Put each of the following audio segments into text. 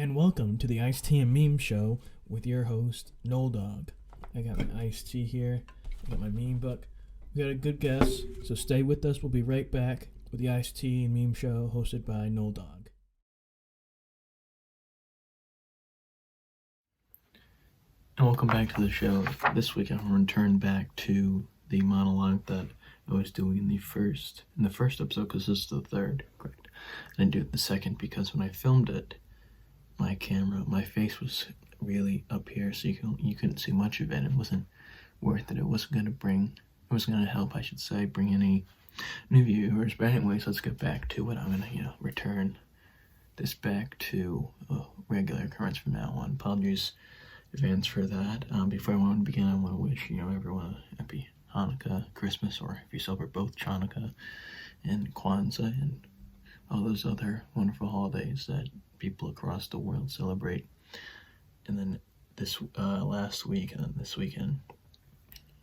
And welcome to the Iced Tea and Meme Show with your host, Noel Dog. I got my iced tea here. I got my meme book. We got a good guest, so stay with us. We'll be right back with the Iced Tea and Meme Show hosted by Noel Dog. And welcome back to the show. This week I'm going to return back to the monologue that I was doing in the first episode, because this is the third, correct? I didn't do it the second because when I filmed it, my face was really up here, so you couldn't see much of it. It wasn't worth it. It wasn't going to help, I should say, bring any new viewers. But anyways, let's get back to it. I'm going to, return this back to a regular occurrence from now on. Apologies in advance for that. Before I want to begin, I want to wish, everyone a happy Hanukkah, Christmas, or if you celebrate both Chanukah and Kwanzaa and all those other wonderful holidays that people across the world celebrate. And then this last week and then this weekend,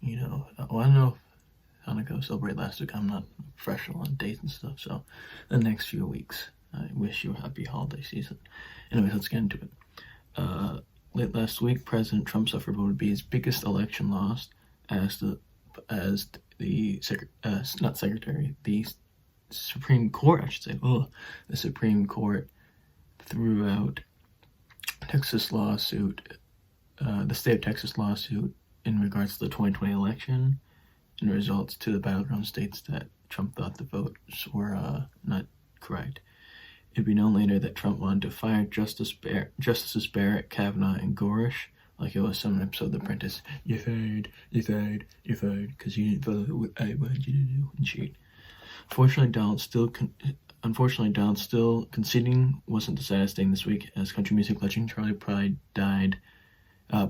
I don't know if Hanukkah was celebrated last week. I'm not professional on dates and stuff, so the next few weeks, I wish you a happy holiday season. Anyways, let's get into it. Late last week, President Trump suffered what would be his biggest election loss as the Supreme Court, I should say. The Supreme Court threw out the state of Texas lawsuit in regards to the 2020 election and results to the battleground states that Trump thought the votes were not correct. It'd be known later that Trump wanted to fire Justices Barrett, Kavanaugh, and Gorsuch like it was some episode of The Apprentice. You're fired, because you didn't follow what I wanted you to do and cheat. Unfortunately, Donald still conceding wasn't the saddest thing this week, as country music legend Charlie Pride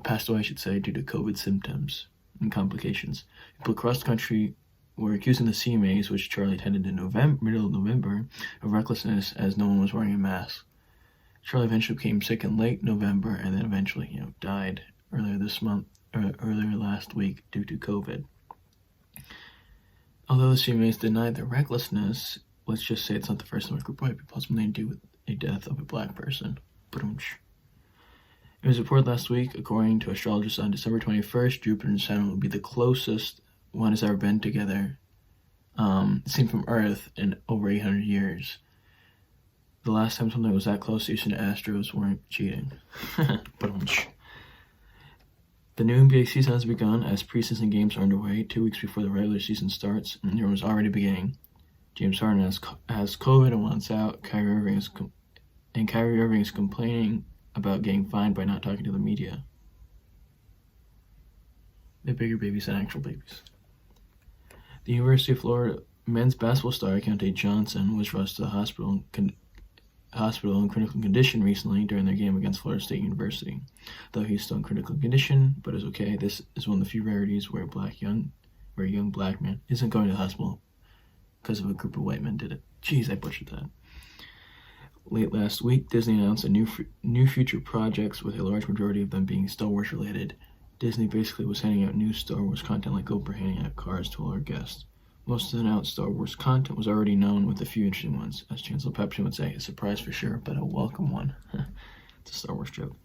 passed away, due to COVID symptoms and complications. People across the country were accusing the CMAs, which Charlie attended in middle of November, of recklessness as no one was wearing a mask. Charlie eventually became sick in late November and then eventually, died earlier last week due to COVID. Although the CMAs denied their recklessness, let's just say it's not the first time a group of white people has something to do with a death of a black person. It was reported last week, according to astrologers, on December 21st, Jupiter and Saturn will be the closest one has ever been together, seen from Earth, in over 800 years. The last time something was that close, Houston Astros weren't cheating. The new NBA season has begun as preseason games are underway 2 weeks before the regular season starts, and it was already beginning. James Harden has COVID and wants out. Kyrie Irving is complaining about getting fined by not talking to the media. They're bigger babies than actual babies. The University of Florida men's basketball star Keontae Johnson was rushed to the hospital in critical condition recently during their game against Florida State University. Though he's still in critical condition, but is okay, this is one of the few rarities where a young black man isn't going to the hospital because of a group of white men did it. Jeez, I butchered that. Late last week, Disney announced new future projects, with a large majority of them being Star Wars related. Disney basically was handing out new Star Wars content like Oprah handing out cars to all her guests. Most of the announced Star Wars content was already known, with a few interesting ones. As Chancellor Pepsi would say, a surprise for sure, but a welcome one. It's a Star Wars joke.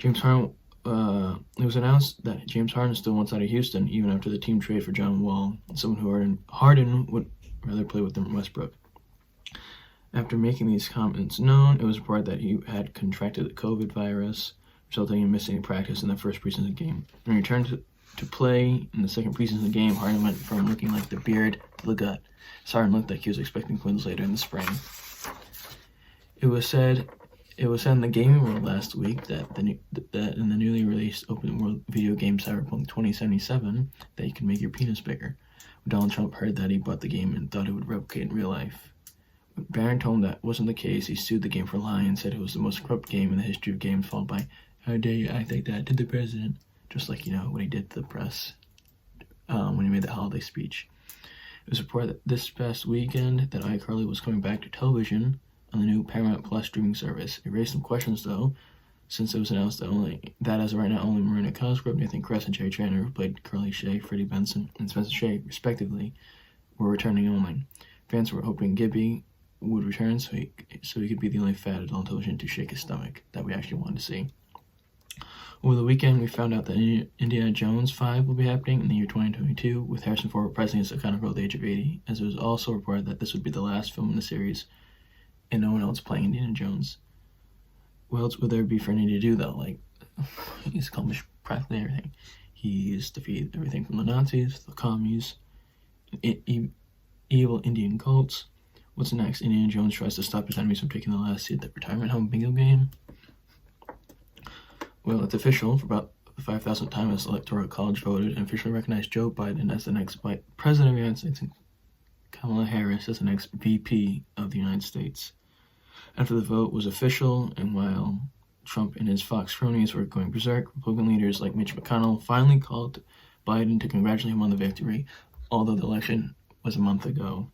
It was announced that James Harden still wants out of Houston, even after the team trade for John Wall, someone who Harden would rather play with than Westbrook. After making these comments known, it was reported that he had contracted the COVID virus, resulting in missing practice in the first preseason game. When he returned to play in the second preseason game, Harden went from looking like the beard to the gut. Harden looked like he was expecting twins later in the spring. It was said in the gaming world last week that in the newly released open world video game Cyberpunk 2077 that you can make your penis bigger. When Donald Trump heard that, he bought the game and thought it would replicate in real life. When Barron told him that wasn't the case, he sued the game for lying and said it was the most corrupt game in the history of games, followed by, "How dare you act like that to the president?" Just like, what he did to the press when he made that holiday speech. It was reported that this past weekend that iCarly was coming back to television on the new Paramount Plus streaming service. It raised some questions, though, since it was announced that as of right now, only Marina Cosgrove, Nathan Kress, and Jerry Trainer, who played Carly Shay, Freddie Benson, and Spencer Shay, respectively, were returning only. Fans were hoping Gibby would return, so he could be the only fat adult on television to shake his stomach that we actually wanted to see. Over the weekend, we found out that Indiana Jones 5 will be happening in the year 2022, with Harrison Ford reprising his iconic role at the age of 80, as it was also reported that this would be the last film in the series, and no one else playing Indiana Jones. What else would there be for Indy to do, though? Like, he's accomplished practically everything. He's defeated everything from the Nazis, the commies, evil Indian cults. What's next? Indiana Jones tries to stop his enemies from taking the last seat at the retirement home bingo game. Well, it's official. For about the 5,000th time, the Electoral College voted and officially recognized Joe Biden as the next president of the United States and Kamala Harris as the next VP of the United States. After the vote was official, and while Trump and his Fox cronies were going berserk, Republican leaders like Mitch McConnell finally called Biden to congratulate him on the victory, although the election was a month ago.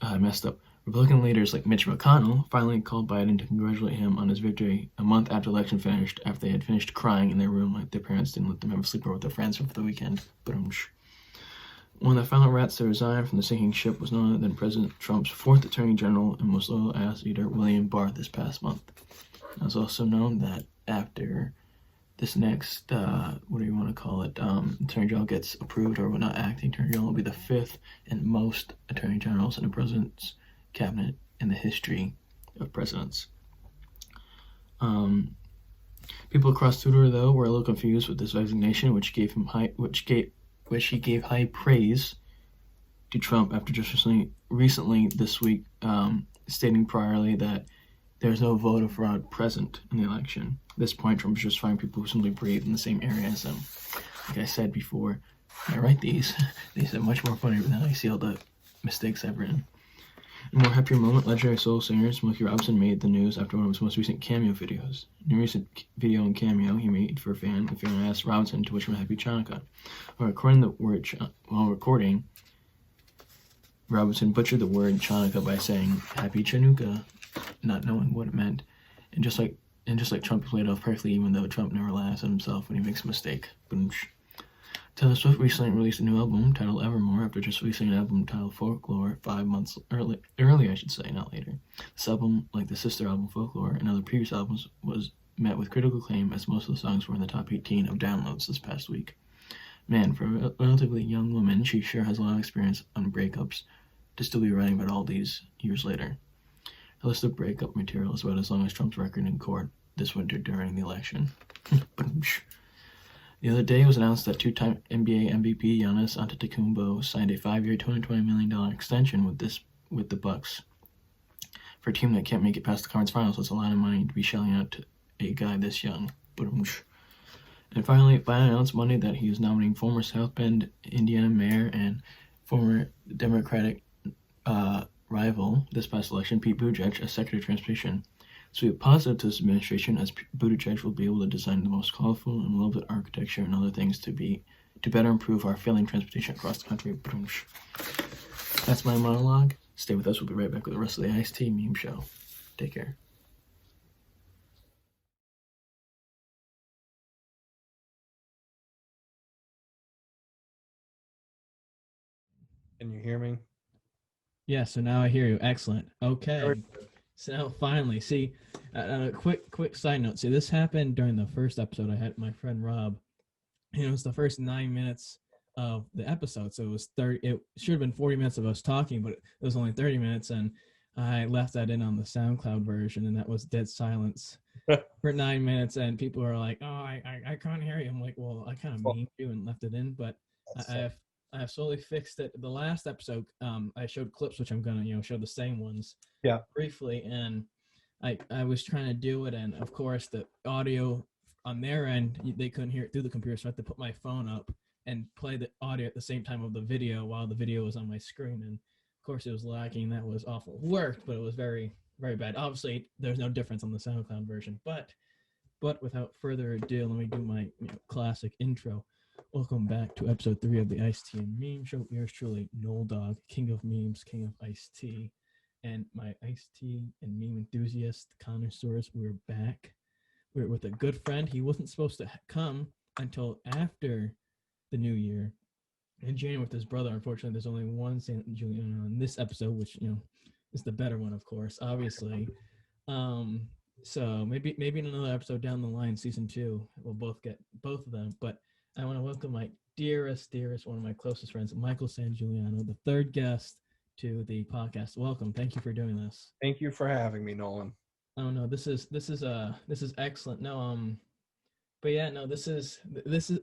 I messed up. Republican leaders like Mitch McConnell finally called Biden to congratulate him on his victory a month after the election finished, after they had finished crying in their room like their parents didn't let them have a sleepover with their friends over the weekend. One of the final rats to resign from the sinking ship was none other than President Trump's fourth Attorney General and most loyal ass eater, William Barr, this past month. It was also known that after this next, Attorney General gets approved, or not acting Attorney General, will be the fifth and most Attorney Generals in the President's cabinet in the history of presidents. People across Twitter, though, were a little confused with this resignation, which he gave high praise to Trump after just recently this week stating priorly that there's no voter fraud present in the election. At this point, Trump is just finding people who simply breathe in the same area as him. Like I said before, when I write these are much more funny than I see all the mistakes I've written. In a more happier moment, legendary soul singer Smokey Robinson made the news after one of his most recent cameo videos. In a recent video and cameo he made for a fan, the fan asked Robinson to wish him a happy Chanukah. While recording, Robinson butchered the word Chanukah by saying "Happy Chanukah," not knowing what it meant. And just like Trump played off perfectly, even though Trump never laughs at himself when he makes a mistake. Boom. Taylor Swift recently released a new album titled Evermore after just releasing an album titled Folklore 5 months early, I should say, not later. This album, like the sister album Folklore and other previous albums, was met with critical acclaim as most of the songs were in the top 18 of downloads this past week. Man, for a relatively young woman, she sure has a lot of experience on breakups to still be writing about all these years later. Her list of breakup material is about as long as Trump's record in court this winter during the election. The other day, it was announced that two-time NBA MVP Giannis Antetokounmpo signed a 5-year, $220 million extension with the Bucks. For a team that can't make it past the conference finals, that's a lot of money to be shelling out to a guy this young. And finally, Biden announced Monday that he is nominating former South Bend, Indiana mayor and former Democratic rival this past election, Pete Buttigieg, as Secretary of Transportation. So we have positive to this administration, as Buttigieg will be able to design the most colorful and lovely architecture and other things to better improve our failing transportation across the country. That's my monologue. Stay with us. We'll be right back with the rest of the Ice-T Meme Show. Take care. Can you hear me? Yeah, so now I hear you. Excellent. Okay. So now finally, see, quick side note. See, this happened during the first episode I had my friend Rob. And it was the first 9 minutes of the episode. So it was 30. It should have been 40 minutes of us talking, but it was only 30 minutes. And I left that in on the SoundCloud version, and that was dead silence for 9 minutes. And people are like, "Oh, I can't hear you." I'm like, "Well, I kind of memed you and left it in, but I have slowly fixed it." The last episode, I showed clips, which I'm gonna show the same ones, briefly, and I was trying to do it, and of course the audio on their end they couldn't hear it through the computer, so I had to put my phone up and play the audio at the same time of the video while the video was on my screen, and of course it was lagging. That was awful. It worked, but it was very, very bad. Obviously, there's no difference on the SoundCloud version, but without further ado, let me do my classic intro. Welcome back to episode 3 of the Ice-T and Meme Show. Yours truly, Noel Dog, king of memes, king of Ice-T, and my Ice-T and meme enthusiast connoisseurs. We're back. We're with a good friend. He wasn't supposed to come until after the new year, and Jane with his brother. Unfortunately, there's only one Sangiuliano in this episode, which is the better one, of course, obviously. Um, so maybe in another episode down the line, season 2, we'll both get both of them. But I want to welcome my dearest, one of my closest friends, Michael Sangiuliano, the third guest to the podcast. Welcome. Thank you for doing this. Thank you for having me, Nolan. Oh no, this is excellent. No, but yeah, no, this is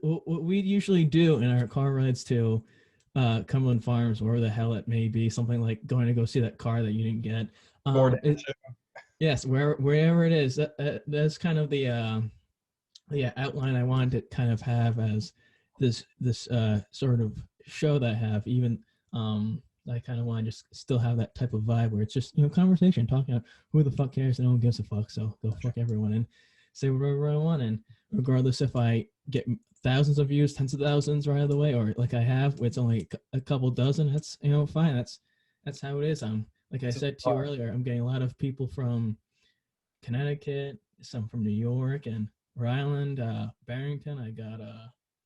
what we usually do in our car rides to Cumberland Farms, or the hell it may be, something like going to go see that car that you didn't get. Yes, wherever it is, that's kind of the outline I wanted to kind of have as this sort of show that I have. Even I kind of want to just still have that type of vibe where it's just conversation, talking about who the fuck cares and no one gives a fuck. So go fuck everyone and say whatever I want, and regardless if I get thousands of views, tens of thousands right out of the way, or like I have, it's only a couple dozen. That's fine. That's how it is. Like I said to you earlier, I'm getting a lot of people from Connecticut, some from New York and Rhode Island, Barrington. I got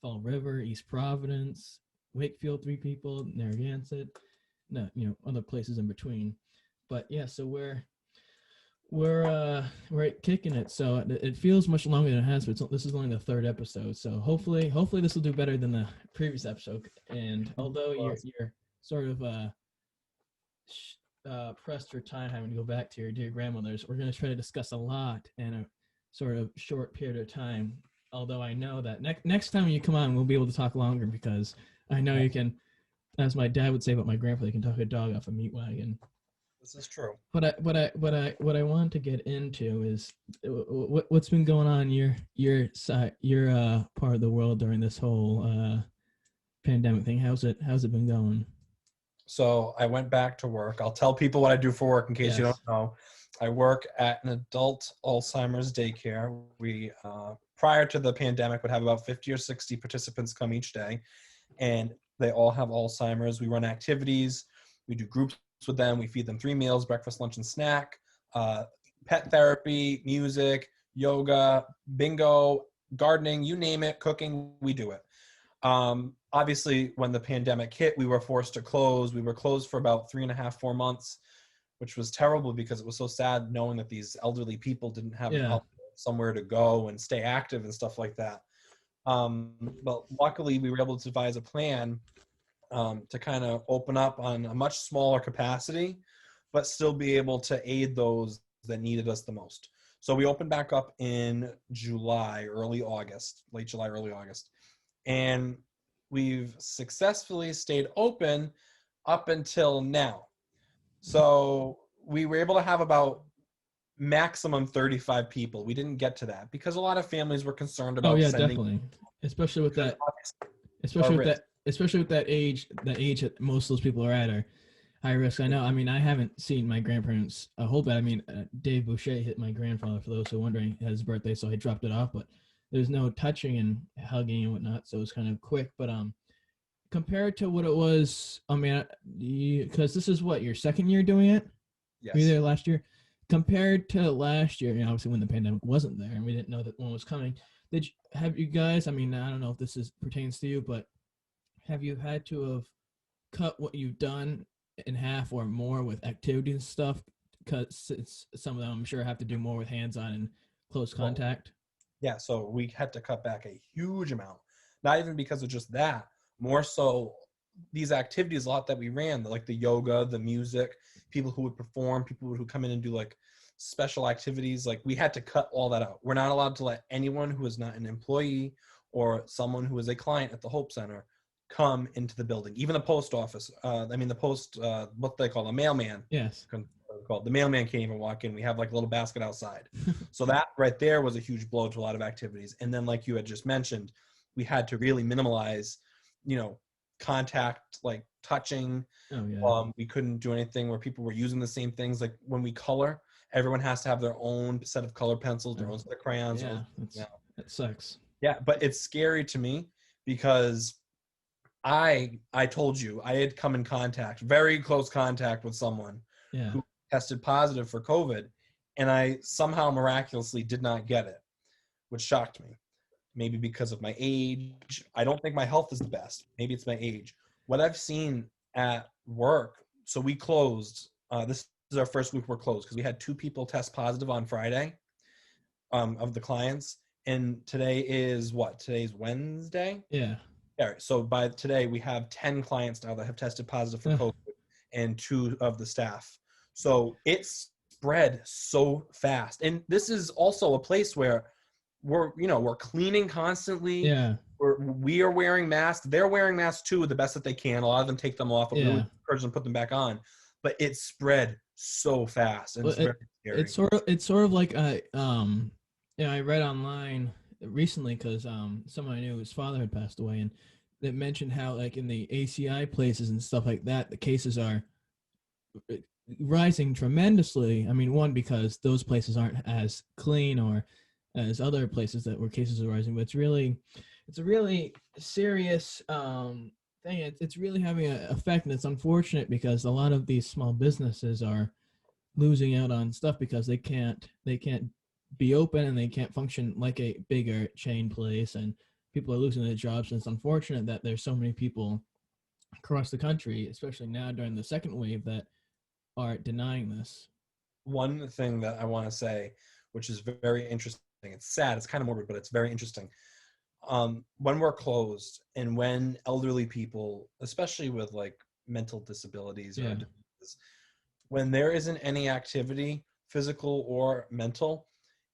Fall River, East Providence, Wakefield, 3 people, Narragansett, no, other places in between. But yeah, so we're kicking it. So it feels much longer than it has, but this is only the 3rd episode. So hopefully this will do better than the previous episode. And although you're sort of pressed for time having to go back to your dear grandmother's, we're going to try to discuss a lot in a sort of short period of time. Although I know that next time you come on, we'll be able to talk longer, because I know you can, as my dad would say about my grandfather, you can talk a dog off a meat wagon. This is true. What I want to get into is what's been going on your part of the world during this whole pandemic thing. How's it been going? So I went back to work. I'll tell people what I do for work in case you don't know. I work at an adult Alzheimer's daycare. We, prior to the pandemic, would have about 50 or 60 participants come each day, and they all have Alzheimer's. We run activities. We do groups with them. We feed them 3 meals, breakfast, lunch, and snack, pet therapy, music, yoga, bingo, gardening, you name it, cooking, we do it. Obviously, when the pandemic hit, we were forced to close. We were closed for about 3.5, 4 months, which was terrible because it was so sad knowing that these elderly people didn't have somewhere to go and stay active and stuff like that. But luckily, we were able to devise a plan to kind of open up on a much smaller capacity, but still be able to aid those that needed us the most. So we opened back up in July, late July, early August. And we've successfully stayed open up until now. So we were able to have about maximum 35 people. We didn't get to that because a lot of families were concerned about definitely. Especially with that age that most of those people are at are high risk. I know. I mean, I haven't seen my grandparents a whole bit. I mean, Dave Boucher hit my grandfather, for those who are wondering, at his birthday, so I dropped it off, but there's no touching and hugging and whatnot, so it's kind of quick. But compared to what it was, I mean, because this is what, your 2nd year doing it? Yes. Were you there last year? Compared to last year, obviously when the pandemic wasn't there and we didn't know that one was coming, have you guys, I mean, I don't know if this pertains to you, but have you had to have cut what you've done in half or more with activities and stuff? Because some of them, I'm sure, have to do more with hands-on and close contact. Yeah, so we had to cut back a huge amount. Not even because of just that, more so these activities, a lot that we ran, like the yoga, the music, people who would perform, people who come in and do like special activities, like we had to cut all that out. We're not allowed to let anyone who is not an employee or someone who is a client at the Hope Center come into the building. Even the post office, what they call a mailman. Yes. The mailman can't even walk in. We have like a little basket outside. So that right there was a huge blow to a lot of activities. And then, like you had just mentioned, we had to really minimalize, contact, like touching. Oh, yeah. We couldn't do anything where people were using the same things. Like when we color, everyone has to have their own set of color pencils, their own set of crayons. Yeah, that sucks. Yeah, but it's scary to me because I told you I had come in contact, very close contact with someone who tested positive for COVID, and I somehow miraculously did not get it, which shocked me. Maybe because of my age. I don't think my health is the best. Maybe it's my age. what I've seen at work, so we closed, this is our first week we're closed because we had 2 people test positive on Friday, of the clients. And today is what? Today's Wednesday? Yeah. All right. So by today, we have 10 clients now that have tested positive for COVID and 2 of the staff. So it's spread so fast. And this is also a place where we're cleaning constantly. Yeah. We are wearing masks. They're wearing masks too, the best that they can. A lot of them take them off, but we Yeah. would encourage them to put them back on. But it's spread so fast, and Well, it's very scary. It's sort of like I read online recently because someone I knew, his father had passed away, and that mentioned how like in the ACI places and stuff like that, the cases are rising tremendously. I mean, one, because those places aren't as clean or as other places that where cases are rising, but it's a really serious thing. It's really having an effect, and it's unfortunate because a lot of these small businesses are losing out on stuff because they can't be open and they can't function like a bigger chain place, and people are losing their jobs. And it's unfortunate that there's so many people across the country, especially now during the second wave, that are denying this. One thing that I want to say, which is very interesting, it's sad, it's kind of morbid, but it's very interesting. When we're closed and when elderly people, especially with like mental disabilities or diseases, when there isn't any activity, physical or mental,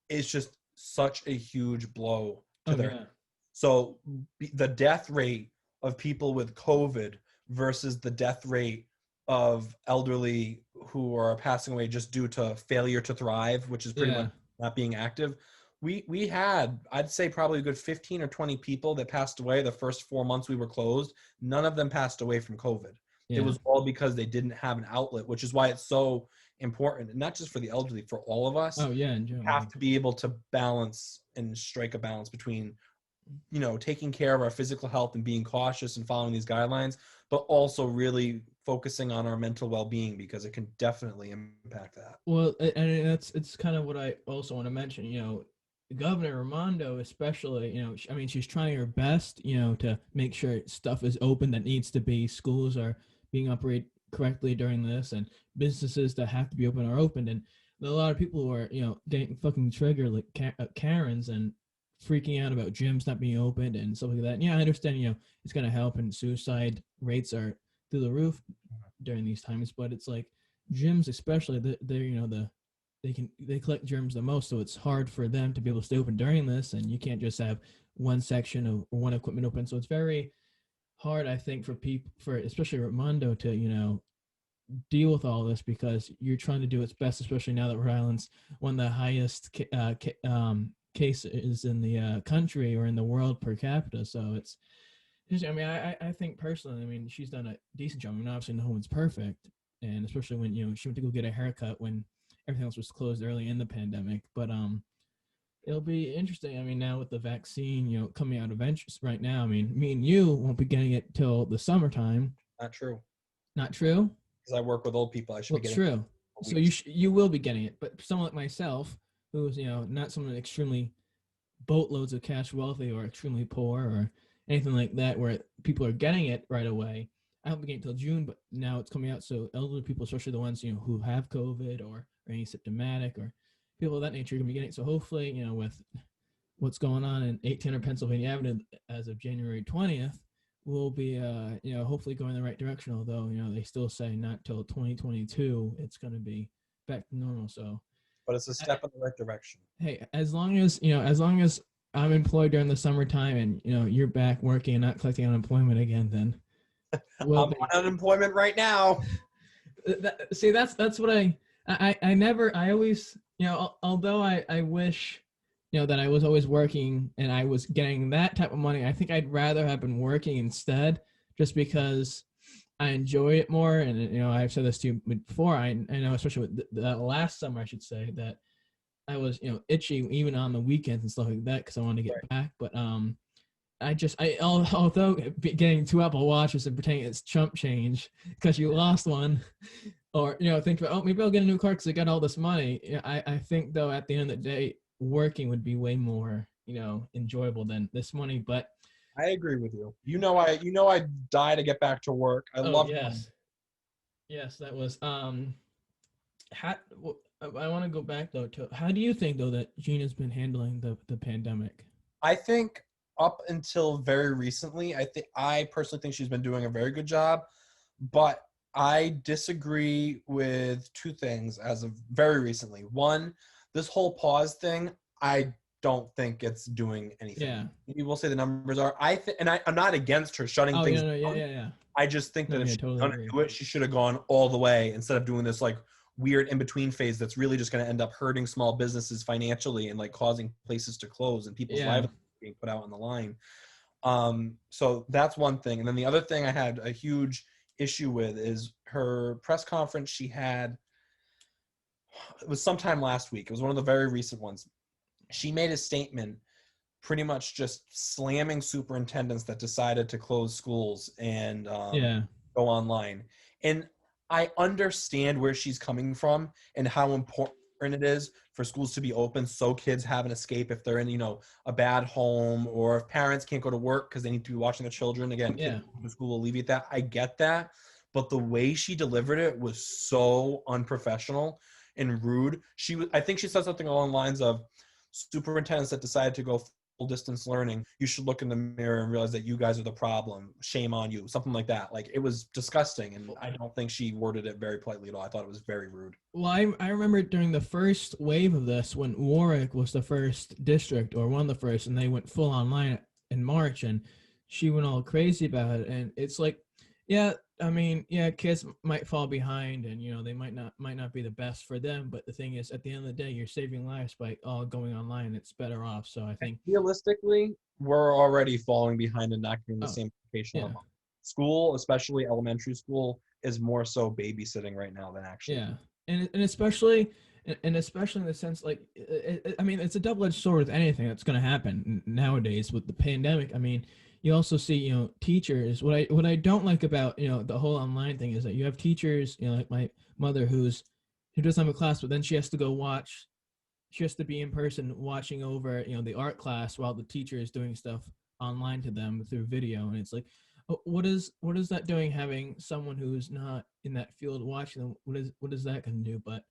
it's just such a huge blow to their. So the death rate of people with COVID versus the death rate of elderly who are passing away just due to failure to thrive, which is pretty much not being active. We had, I'd say, probably a good 15 or 20 people that passed away the first 4 months we were closed. None of them passed away from COVID. It was all because they didn't have an outlet, which is why it's so important, and not just for the elderly, for all of us. Oh yeah, in general. We have to be able to balance and strike a balance between, taking care of our physical health and being cautious and following these guidelines, but also really focusing on our mental well-being, because it can definitely impact that. Well, and it's kind of what I also want to mention. Governor Raimondo, especially, I mean, she's trying her best, to make sure stuff is open that needs to be. Schools are being operated correctly during this, and businesses that have to be open are opened. And there are a lot of people who are, getting fucking triggered like Karens and freaking out about gyms not being opened and stuff like that. And yeah, I understand, it's going to help, and suicide rates are through the roof during these times, but it's like gyms, especially, they're, they collect germs the most, so it's hard for them to be able to stay open during this, and you can't just have one section or one equipment open. So it's very hard, I think, for people, for especially Raimondo, to deal with all this, because you're trying to do its best, especially now that Rhode Island's one of the highest cases in the country or in the world per capita. So it's I mean, I think personally, I mean, she's done a decent job. I mean, obviously no one's perfect, and especially when she went to go get a haircut when everything else was closed early in the pandemic. But it'll be interesting. I mean, now with the vaccine, coming out eventually right now, I mean, me and you won't be getting it till the summertime. Not true. Not true? Because I work with old people. I should be getting true. So you will be getting it. But someone like myself, who's, not someone extremely boatloads of cash wealthy or extremely poor or anything like that, where people are getting it right away, I won't be getting it till June, but now it's coming out. So elderly people, especially the ones, who have COVID or asymptomatic or people of that nature, are going to be getting it. So hopefully, with what's going on in 1800 Pennsylvania Avenue as of January 20th, we'll be, hopefully going in the right direction. Although, they still say not till 2022 it's going to be back to normal. So, but it's a step in the right direction. Hey, as long as I'm employed during the summertime and, you're back working and not collecting unemployment again, then I'm on unemployment right now. See, that's what I always, although I wish, that I was always working and I was getting that type of money, I think I'd rather have been working instead, just because I enjoy it more. And, I've said this to you before. I know, especially with the last summer, I should say, that I was, itchy even on the weekends and stuff like that, because I wanted to get back. But although getting 2 Apple Watches and pretending it's chump change because you lost one, or think about, maybe I'll get a new car because I got all this money. I think, though, at the end of the day, working would be way more enjoyable than this money. But I agree with you. I die to get back to work. I Oh love yes, that was how, I want to go back though to how do you think though that Gina's been handling the pandemic? I think up until very recently, I personally think she's been doing a very good job, but I disagree with two things as of very recently. One, this whole pause thing, I don't think it's doing anything. Yeah. People say the numbers are. I'm not against her shutting Oh things yeah, down. yeah. I just think that No, if yeah, she's totally gonna agree. do it, she should have gone all the way instead of doing this like weird in between phase that's really just going to end up hurting small businesses financially and like causing places to close and people's Yeah. lives being put out on the line. So that's one thing. And then the other thing I had a huge issue with is her press conference she had. It was sometime last week. It was one of the very recent ones. She made a statement pretty much just slamming superintendents that decided to close schools and Yeah. go online. And I understand where she's coming from and how important it is for schools to be open so kids have an escape if they're in, a bad home or if parents can't go to work because they need to be watching their children. Again, Yeah. kids in school will alleviate that. I get that. But the way she delivered it was so unprofessional and rude. I think she said something along the lines of superintendents that decided to go full distance learning, you should look in the mirror and realize that you guys are the problem. Shame on you. Something like that. Like it was disgusting. And I don't think she worded it very politely at all. I thought it was very rude. Well, I remember during the first wave of this when Warwick was the first district or one of the first and they went full online in March and she went all crazy about it. And it's like, yeah, I mean, yeah, kids might fall behind and they might not be the best for them, but the thing is at the end of the day you're saving lives by all going online. It's better off. So I think realistically, we're already falling behind and not getting the same education. Yeah. School, especially elementary school, is more so babysitting right now than actually. Yeah. And especially in the sense like I mean it's a double-edged sword with anything that's going to happen nowadays with the pandemic. I mean, you also see teachers. What I don't like about the whole online thing is that you have teachers like my mother who doesn't have a class, but then she has to go watch. She has to be in person watching over the art class while the teacher is doing stuff online to them through video, and it's like, what is that doing? Having someone who's not in that field watching them, what is that going to do? But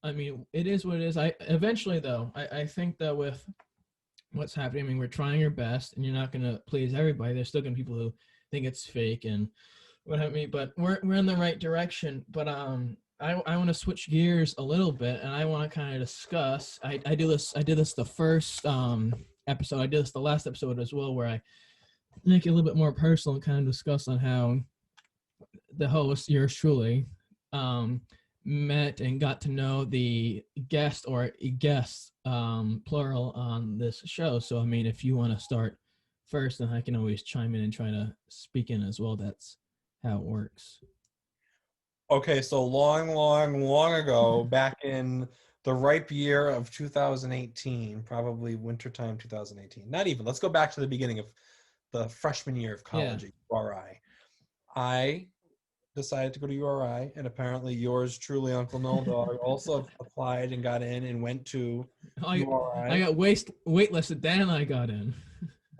I mean, it is what it is. I eventually though, I think that with what's happening, I mean, we're trying our best, and you're not going to please everybody. There's still going to be people who think it's fake and what have you. But we're in the right direction. But I want to switch gears a little bit, and I want to kind of discuss. I did this the first episode. I did this the last episode as well, where I make it a little bit more personal and kind of discuss on how the host, yours truly, met and got to know the guest or guests, plural, on this show. So, I mean, if you want to start first, then I can always chime in and try to speak in as well. That's how it works. Okay, so long ago, back in the ripe year of 2018, probably wintertime 2018. Not even. Let's go back to the beginning of the freshman year of college at URI. I decided to go to URI, and apparently yours truly, Uncle Nolan Dog, also applied and got in and went to URI. I got waitlisted, then I got in.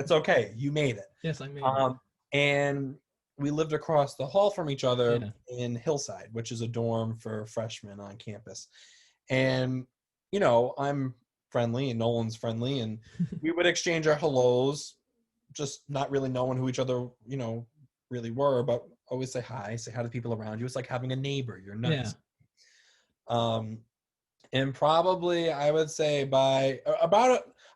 It's okay. You made it. Yes, I made it. And we lived across the hall from each other in Hillside, which is a dorm for freshmen on campus. And, I'm friendly and Nolan's friendly, and we would exchange our hellos, just not really knowing who each other, really were, but always say hi to people around you. It's like having a neighbor. You're nice. Yeah. And probably I would say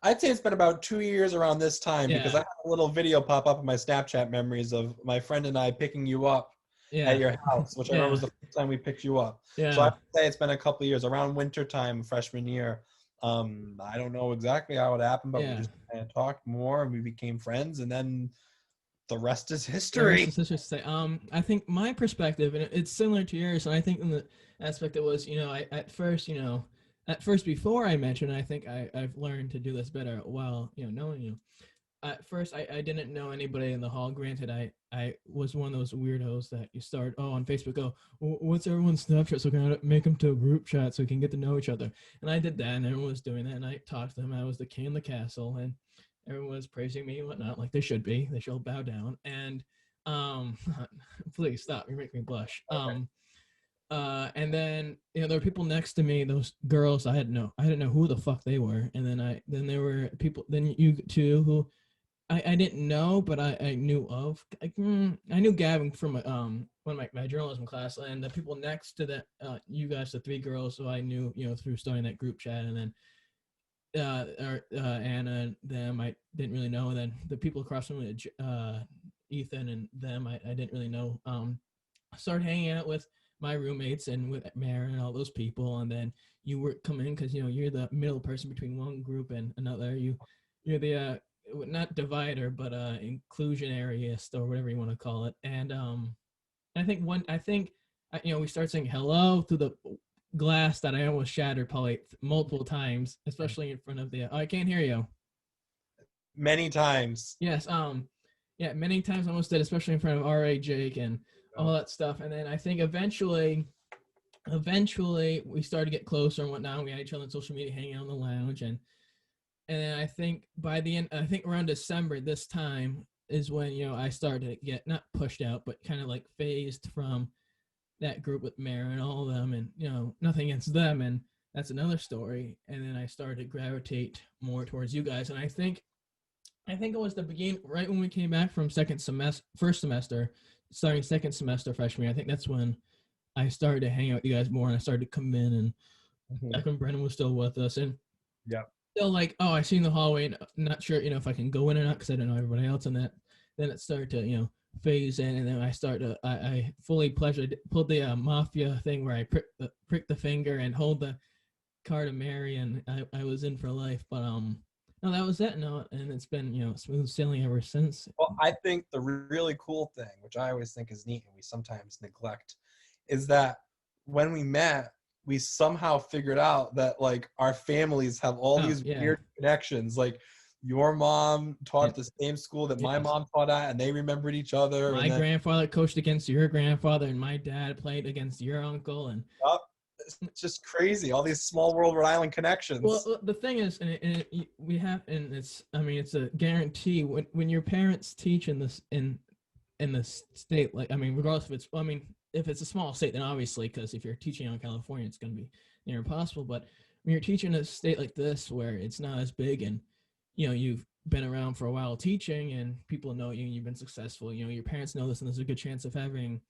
I'd say it's been about 2 years around this time because I had a little video pop up in my Snapchat memories of my friend and I picking you up at your house, which I remember was the first time we picked you up. Yeah. So I'd say it's been a couple of years, around wintertime, freshman year. I don't know exactly how it happened, but we just kind of talked more and we became friends, and then the rest is history. I think my perspective, and it's similar to yours, and I think in the aspect it was, at first before I mentioned, I think I've learned to do this better while, knowing you. At first, I didn't know anybody in the hall. Granted, I was one of those weirdos that you start, on Facebook, what's everyone's Snapchat? So can I make them to a group chat so we can get to know each other? And I did that, and everyone was doing that, and I talked to them. I was the king of the castle, and everyone was praising me and whatnot, like they should be. They should all bow down. And please stop. You make me blush. And then there were people next to me, those girls. I didn't know who the fuck they were. And then there were people. Then you two who I didn't know, but I knew of. I knew Gavin from one of my journalism class, and the people next to that, you guys, the three girls who I knew, through starting that group chat, and then Anna and them I didn't really know, and then the people across from me, Ethan and them I didn't really know. I started hanging out with my roommates and with Mara and all those people, and then you were coming because you're the middle person between one group and another. You're the not divider, but inclusionarist or whatever you want to call it. And I think we start saying hello through the glass that I almost shattered probably multiple times, especially in front of the. I can't hear you. Many times. Yes. Yeah, many times I almost did, especially in front of R.A. Jake and all that stuff. And then I think eventually we started to get closer and whatnot. We had each other on social media, hanging out in the lounge, and then I think by the end, I think around December this time is when I started to get not pushed out, but kind of like phased from that group with Mara and all of them, and nothing against them, and that's another story. And then I started to gravitate more towards you guys, and I think it was the beginning, right when we came back from first semester, starting second semester freshman year. I think that's when I started to hang out with you guys more, and I started to come in, and back when Brennan was still with us, and still like, oh, I see in the hallway, and not sure, if I can go in or not because I don't know everybody else, and then it started to, phase in, and then I fully pulled the mafia thing where I prick the finger and hold the card of Mary, and I was in for life. But no, that was it. No, and it's been smooth sailing ever since. Well, I think the really cool thing, which I always think is neat and we sometimes neglect, is that when we met, we somehow figured out that like our families have all these weird connections. Like your mom taught at the same school that my mom taught at, and they remembered each other. My grandfather coached against your grandfather, and my dad played against your uncle, and it's just crazy. All these small world Rhode Island connections. Well, the thing is, we have, and it's a guarantee when your parents teach in the state, like, regardless if if it's a small state, then obviously, because if you're teaching on California, it's going to be near impossible. But when you're teaching in a state like this, where it's not as big, and you've been around for a while teaching, and people know you, and you've been successful. Your parents know this, and there's a good chance of having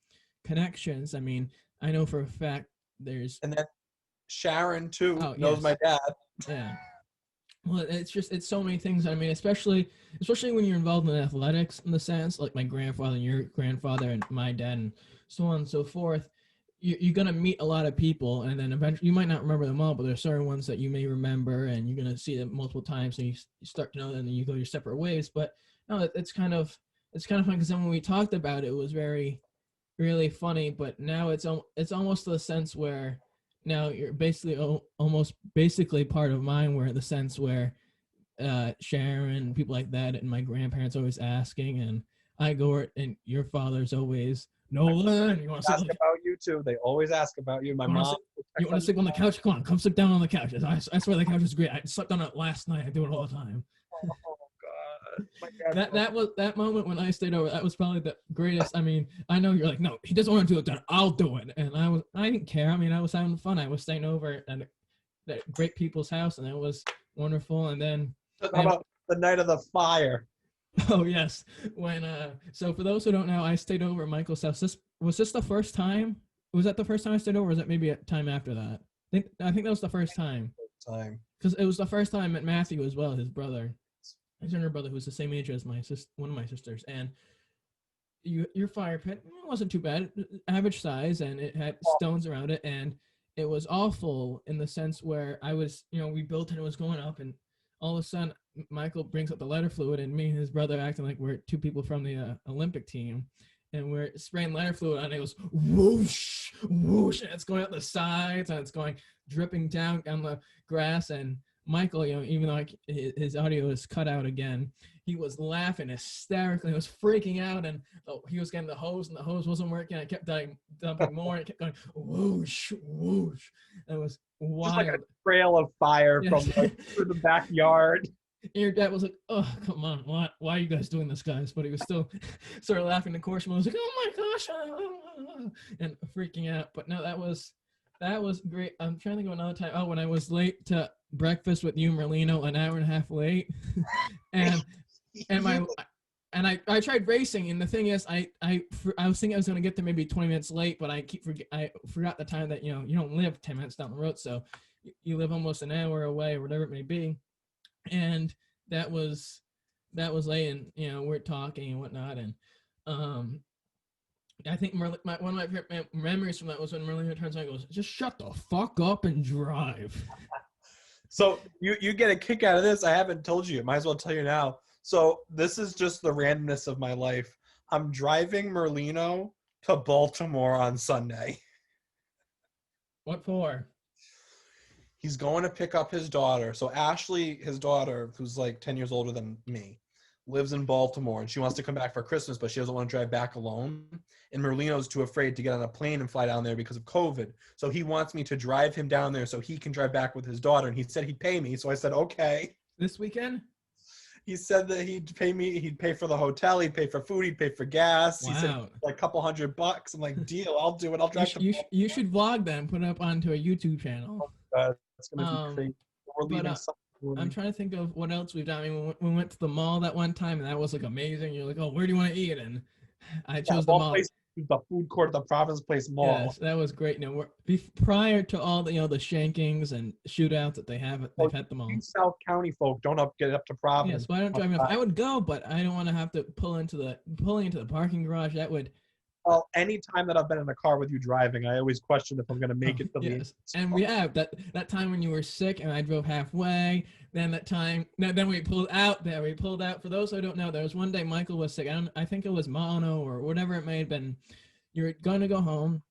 connections. I know for a fact and then Sharon too knows my dad. Yeah. Well, it's so many things. Especially when you're involved in athletics, in the sense like my grandfather and your grandfather and my dad and so on and so forth. You're gonna meet a lot of people, and then eventually you might not remember them all, but there's certain ones that you may remember, and you're gonna see them multiple times, and you start to know them, and you go your separate ways. But no, it's kind of fun, because then when we talked about it, it was very, really funny. But now it's almost the sense where now you're basically part of mine, where in the sense where Sharon, people like that, and my grandparents always asking, and I go, and your father's always, Nolan, you want to ask about you too? They always ask about you. My mom. You want to sleep on the couch? Come sit down on the couch. I swear the couch is great. I slept on it last night. I do it all the time. Oh God. That moment when I stayed over, that was probably the greatest. I know you're like, no, he doesn't want to do it, then I'll do it. And I didn't care. I was having fun. I was staying over at that great people's house, and it was wonderful. And then how about the night of the fire? Oh yes. When so for those who don't know, I stayed over at Michael's house. Was this the first time? Was that the first time I stayed over, or was that maybe a time after that? I think that was the first time. Because it was the first time I met Matthew as well, his brother. His younger brother, who's the same age as one of my sisters. And your fire pit wasn't too bad, average size, and it had stones around it, and it was awful in the sense where I was, we built it, and it was going up, and all of a sudden Michael brings up the lighter fluid, and me and his brother acting like we're two people from the Olympic team, and we're spraying lighter fluid on it. It goes whoosh, whoosh, and it's going up the sides, and it's going dripping down on the grass. And Michael, even though his audio is cut out again, he was laughing hysterically. He was freaking out, and he was getting the hose, and the hose wasn't working. I kept dumping more, and it kept going whoosh, whoosh. It was wild. Just like a trail of fire from through the backyard. And your dad was like, "Oh, come on, why are you guys doing this, guys?" But he was still sort of laughing. The course was like, "Oh my gosh," and freaking out. But no, that was great. I'm trying to think of another time. Oh, when I was late to breakfast with you, Merlino, an hour and a half late, and and my and I tried racing, and the thing is, I was thinking I was gonna get there maybe 20 minutes late, but I forgot the time that you don't live 10 minutes down the road, so you live almost an hour away or whatever it may be, and that was late, and we're talking and whatnot, and I think one of my memories from that was when Merlino turns around and goes, "Just shut the fuck up and drive." So you get a kick out of this. I haven't told you. Might as well tell you now. So this is just the randomness of my life. I'm driving Merlino to Baltimore on Sunday. What for? He's going to pick up his daughter. So Ashley, his daughter, who's like 10 years older than me, lives in Baltimore, and she wants to come back for Christmas, but she doesn't want to drive back alone. And Merlino's too afraid to get on a plane and fly down there because of COVID. So he wants me to drive him down there so he can drive back with his daughter. And he said he'd pay me. So I said, okay. This weekend? He said that he'd pay me. He'd pay for the hotel. He'd pay for food. He'd pay for gas. Wow. He said like a couple $100. I'm like, deal. I'll do it. I'll drive. You should vlog them, put it up onto a YouTube channel. It's gonna be crazy. We're leaving. I'm trying to think of what else we've done. I mean, we went to the mall that one time, and that was like amazing. You're like, "Oh, where do you want to eat?" And I chose the mall. The food court at the Province Place Mall. Yes, that was great. Prior to all the the shankings and shootouts that they've had at the mall. South County folk don't get up to Providence. Yes, but I don't drive enough. I would go, but I don't want to have to pulling into the parking garage. That would. Well, any time that I've been in a car with you driving, I always question if I'm going to make it to yes. And we have that time when you were sick and I drove halfway. Then that time, then we pulled out. For those who don't know, there was one day Michael was sick. I think it was mono or whatever it may have been. You were going to go home,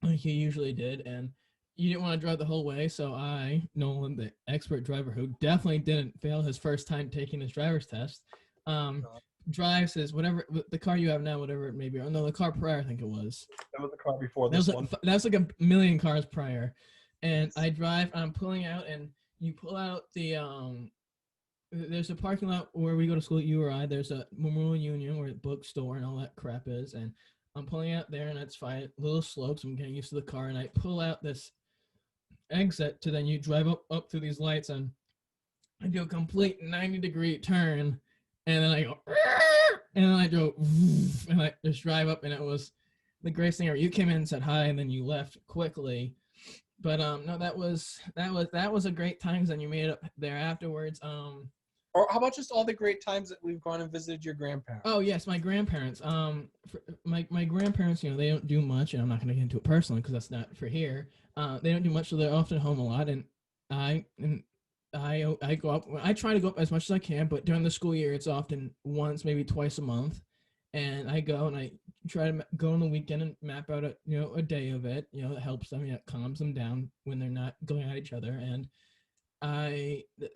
like you usually did, and you didn't want to drive the whole way. So I, Nolan, the expert driver who definitely didn't fail his first time taking his driver's test, drives his whatever the car you have now, whatever it may be. Or no, the car prior, I think it was. That was the car before this one. That was like a million cars prior. And I drive, I'm pulling out, and you pull out the there's a parking lot where we go to school, you or I. There's a Memorial Union where the bookstore and all that crap is, and I'm pulling out there, and it's fine. Little slopes. I'm getting used to the car, and I pull out this exit to then you drive up through these lights, and I do a complete 90-degree turn. And then I go, and then I go, and I just drive up, and it was the greatest thing ever. You came in and said hi, and then you left quickly. But no, that was a great time. And you made it up there afterwards. Or how about just all the great times that we've gone and visited your grandparents? Oh yes, my grandparents. My grandparents, they don't do much, and I'm not going to get into it personally because that's not for here. They don't do much, so they're often home a lot, and I go up. I try to go up as much as I can, but during the school year, it's often once, maybe twice a month. And I go and I try to go on the weekend and map out a day of it. It helps them. It calms them down when they're not going at each other. And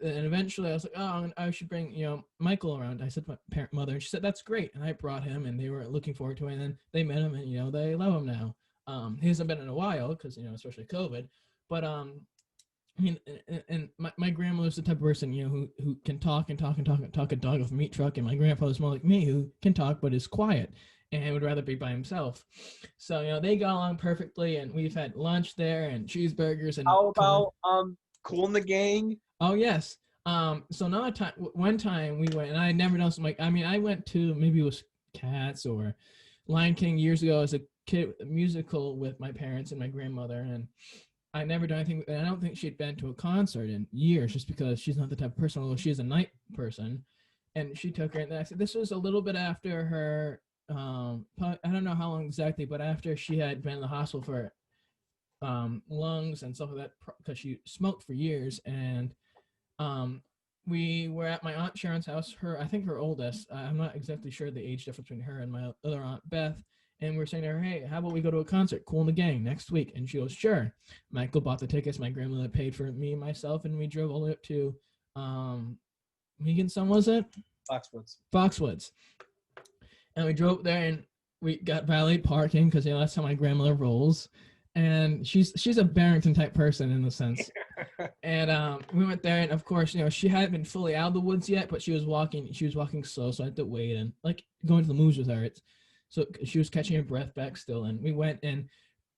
eventually I was like, oh, I should bring Michael around. I said to my mother, and she said that's great. And I brought him, and they were looking forward to it. And then they met him, and they love him now. He hasn't been in a while because especially COVID, but I mean, and my grandmother's the type of person, who can talk a dog off a meat truck, and my grandfather's more like me, who can talk but is quiet and would rather be by himself. So, they got along perfectly, and we've had lunch there and cheeseburgers. And how about Cool in the Gang? Oh yes. So one time we went, and I had never done something I went to, maybe it was Cats or Lion King years ago as a kid, musical with my parents and my grandmother, and I never done anything, and I don't think she'd been to a concert in years just because she's not the type of person, although she's a night person. And she took her, and I said, this was a little bit after her, I don't know how long exactly, but after she had been in the hospital for lungs and stuff like that, because she smoked for years. And we were at my Aunt Sharon's house, I think her oldest, I'm not exactly sure the age difference between her and my other Aunt Beth. And we're saying to her, hey, how about we go to a concert, Cool in the Gang, next week? And she goes, sure. Michael bought the tickets. My grandmother paid for me and myself, and we drove all the way up to, Meganson, was it? Foxwoods. And we drove there, and we got valet parking because that's how my grandmother rolls. And she's a Barrington type person in the sense. And we went there, and of course, she hadn't been fully out of the woods yet, but she was walking slow, so I had to wait and like going to the movies with her. So she was catching her breath back still, and we went, and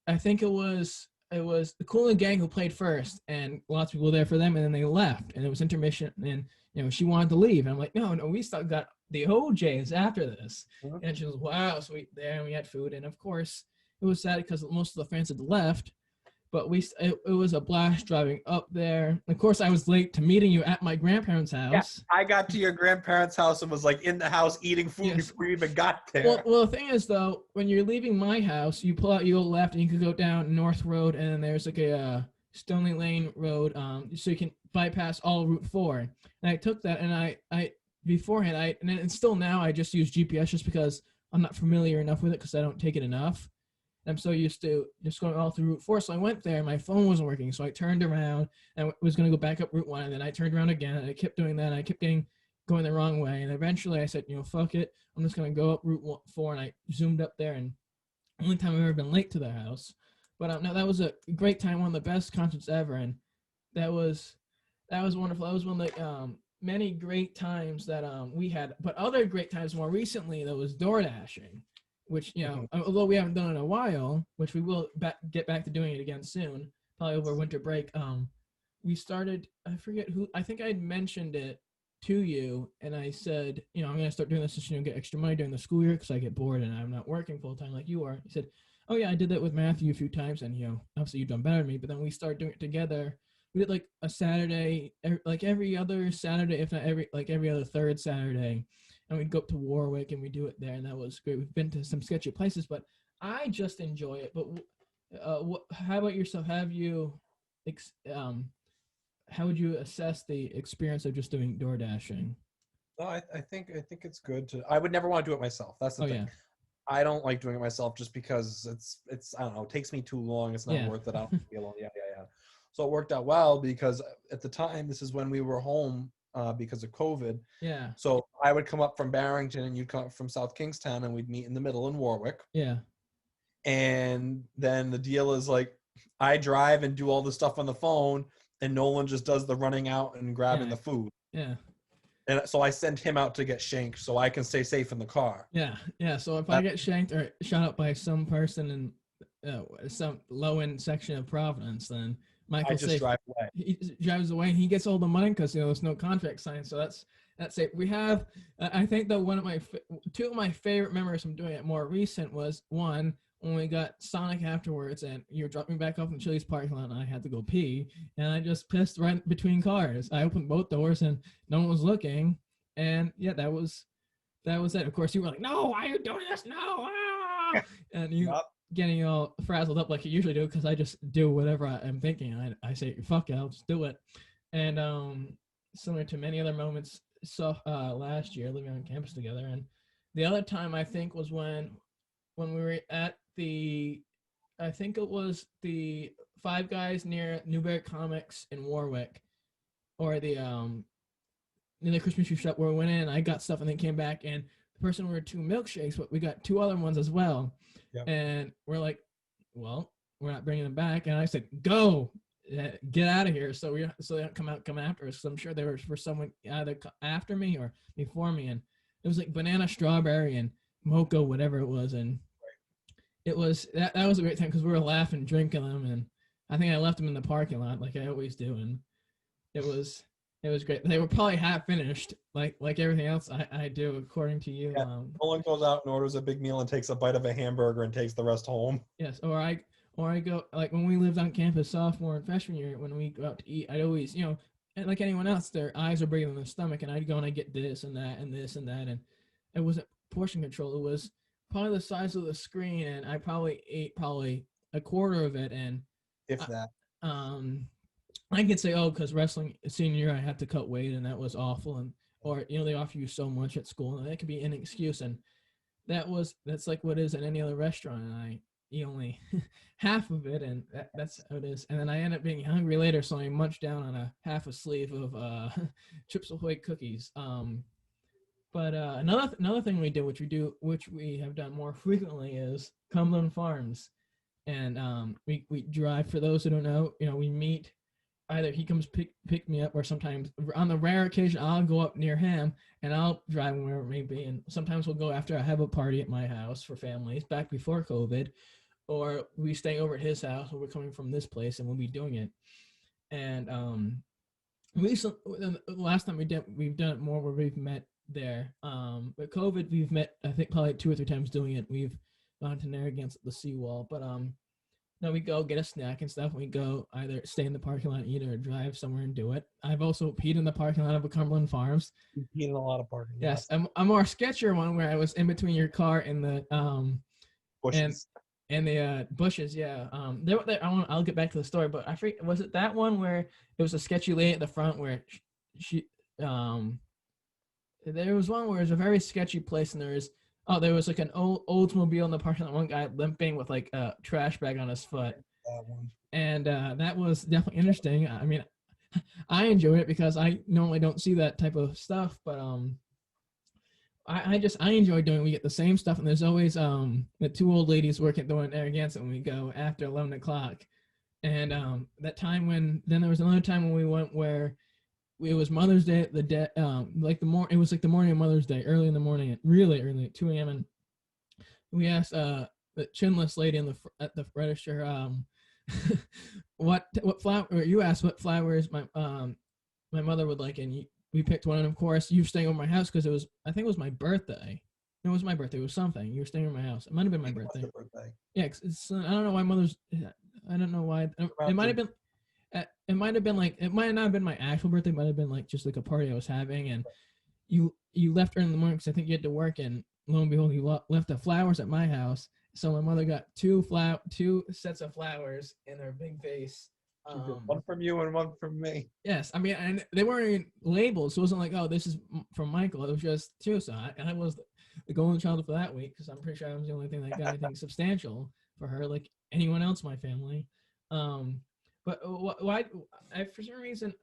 I think it was the Cool and Gang who played first, and lots of people were there for them, and then they left, and it was intermission, and she wanted to leave, and I'm like, no, we still got the OJs after this, and she was wow, sweet there, and we had food, and of course it was sad because most of the fans had left, but it was a blast driving up there. Of course, I was late to meeting you at my grandparents' house. Yeah, I got to your grandparents' house and was like in the house eating food before you even got there. Well, the thing is though, when you're leaving my house, you pull out, you go left, and you can go down North Road, and then there's like a Stoney Lane Road, so you can bypass all Route 4. And I took that, and I beforehand, and still now I just use GPS just because I'm not familiar enough with it because I don't take it enough. I'm so used to just going all through Route 4. So I went there, and my phone wasn't working. So I turned around and was going to go back up Route 1. And then I turned around again, and I kept doing that. And I kept going the wrong way. And eventually I said, fuck it. I'm just going to go up Route 4. And I zoomed up there. And only time I've ever been late to their house. But no, that was a great time. One of the best concerts ever. And that was wonderful. That was one of the many great times that we had. But other great times more recently, that was door dashing. Which, although we haven't done it in a while, which we will get back to doing it again soon, probably over winter break, we started, I forget who, I think I had mentioned it to you, and I said, I'm going to start doing this to get extra money during the school year because I get bored and I'm not working full-time like you are. He said, oh yeah, I did that with Matthew a few times, and, obviously you've done better than me, but then we started doing it together. We did like a Saturday, like every other Saturday, if not every other third Saturday. And we'd go up to Warwick and we do it there, and that was great. We've been to some sketchy places, but I just enjoy it. But how about yourself? How would you assess the experience of just doing door dashing? No, I think it's good to. I would never want to do it myself. That's the thing. Yeah. I don't like doing it myself just because it's I don't know, it takes me too long. It's not worth it. I don't feel alone. Yeah. So it worked out well because at the time, this is when we were home. Because of COVID. Yeah. So I would come up from Barrington and you'd come up from South Kingstown and we'd meet in the middle in Warwick. Yeah. And then the deal is like, I drive and do all the stuff on the phone and Nolan just does the running out and grabbing the food. Yeah. And so I send him out to get shanked so I can stay safe in the car. Yeah. Yeah. So if I get shanked or shot up by some person in some low-end section of Providence, then Michael drive away. He drives away and he gets all the money because there's no contract signed. So that's it. We have, I think that two of my favorite memories from doing it more recent was one when we got Sonic afterwards and you were dropping me back off in Chili's parking lot and I had to go pee and I just pissed right between cars. I opened both doors and no one was looking, and yeah, that was it. Of course, you were like, "No, why are you doing this? No!" Ah! And you. Yep. Getting all frazzled up like you usually do because I just do whatever I'm thinking. I say, fuck it, I'll just do it. And similar to many other moments last year living on campus together. And the other time I think was when we were at I think it was the Five Guys near Newberry Comics in Warwick, or the Christmas tree shop where we went in and I got stuff and then came back and the person ordered 2 milkshakes, but we got 2 other ones as well. Yep. And we're like, well, we're not bringing them back. And I said, go, get out of here. So they don't come after us. So I'm sure they were for someone either after me or before me. And it was like banana, strawberry, and mocha, whatever it was. And it was that was a great time because we were laughing, drinking them. And I think I left them in the parking lot like I always do. And it was great. They were probably half finished, like everything else I do, according to you. Yeah. Nolan goes out and orders a big meal and takes a bite of a hamburger and takes the rest home. Yes, or I go, like when we lived on campus sophomore and freshman year, when we go out to eat, I'd always, like anyone else, their eyes are bigger than their stomach, and I'd go and I'd get this and that and this and that, and it wasn't portion control. It was probably the size of the screen, and I probably ate a quarter of it, and if that. I could say, because wrestling senior year I had to cut weight and that was awful, and or they offer you so much at school and that could be an excuse, and that's like what is in any other restaurant, and I eat only half of it, and that's how it is. And then I end up being hungry later, so I munch down on a half a sleeve of Chips Ahoy cookies. But another thing we did, which we have done more frequently, is Cumberland Farms, and we drive. For those who don't know, we meet either he comes pick me up, or sometimes on the rare occasion I'll go up near him and I'll drive him wherever it may be. And sometimes we'll go after I have a party at my house for families back before COVID, or we stay over at his house, or we're coming from this place and we'll be doing it. And the last time we've done it more where we've met there. But COVID, we've met I think probably 2 or 3 times doing it. We've gone to Narragansett, the seawall, but no, we go get a snack and stuff. We go either stay in the parking lot, eat, or drive somewhere and do it. I've also peed in the parking lot of a Cumberland Farms. You peed in a lot of parking lots. Yes, a more sketchier one where I was in between your car and the Bushes. and the bushes. Yeah, I'll get back to the story, but I forget, was it that one where it was a sketchy lady at the front where she there was one where it was a very sketchy place, and there was like an Oldsmobile in the parking lot, one guy limping with like a trash bag on his foot. That one. And that was definitely interesting. I mean, I enjoyed it because I normally don't see that type of stuff, but I enjoy doing. We get the same stuff, and there's always the 2 old ladies working doing Narragansett when we go after 11 o'clock. And that time then there was another time when we went where it was Mother's Day at it was like the morning of Mother's Day, early in the morning, really early at 2 a.m. and we asked the chinless lady at the register what flower, or you asked what flowers my mother would like, and we picked one. And of course you were staying over my house because I think it was my birthday. No, it was my birthday. It was something. You were staying over my house. It might have been my birthday. Yeah, I don't know why I don't know why. It might have been. It might have been like, it might not have been my actual birthday. It might have been like just like a party I was having, and you left early in the morning because I think you had to work, and lo and behold, you left the flowers at my house. So my mother got 2 sets of flowers in her big vase. One from you and one from me. Yes, I mean, and they weren't even labeled, so it wasn't like, oh, this is from Michael. It was just 2. So I was the golden child for that week because I'm pretty sure I was the only thing that got anything substantial for her, like anyone else in my family. But why? For some reason,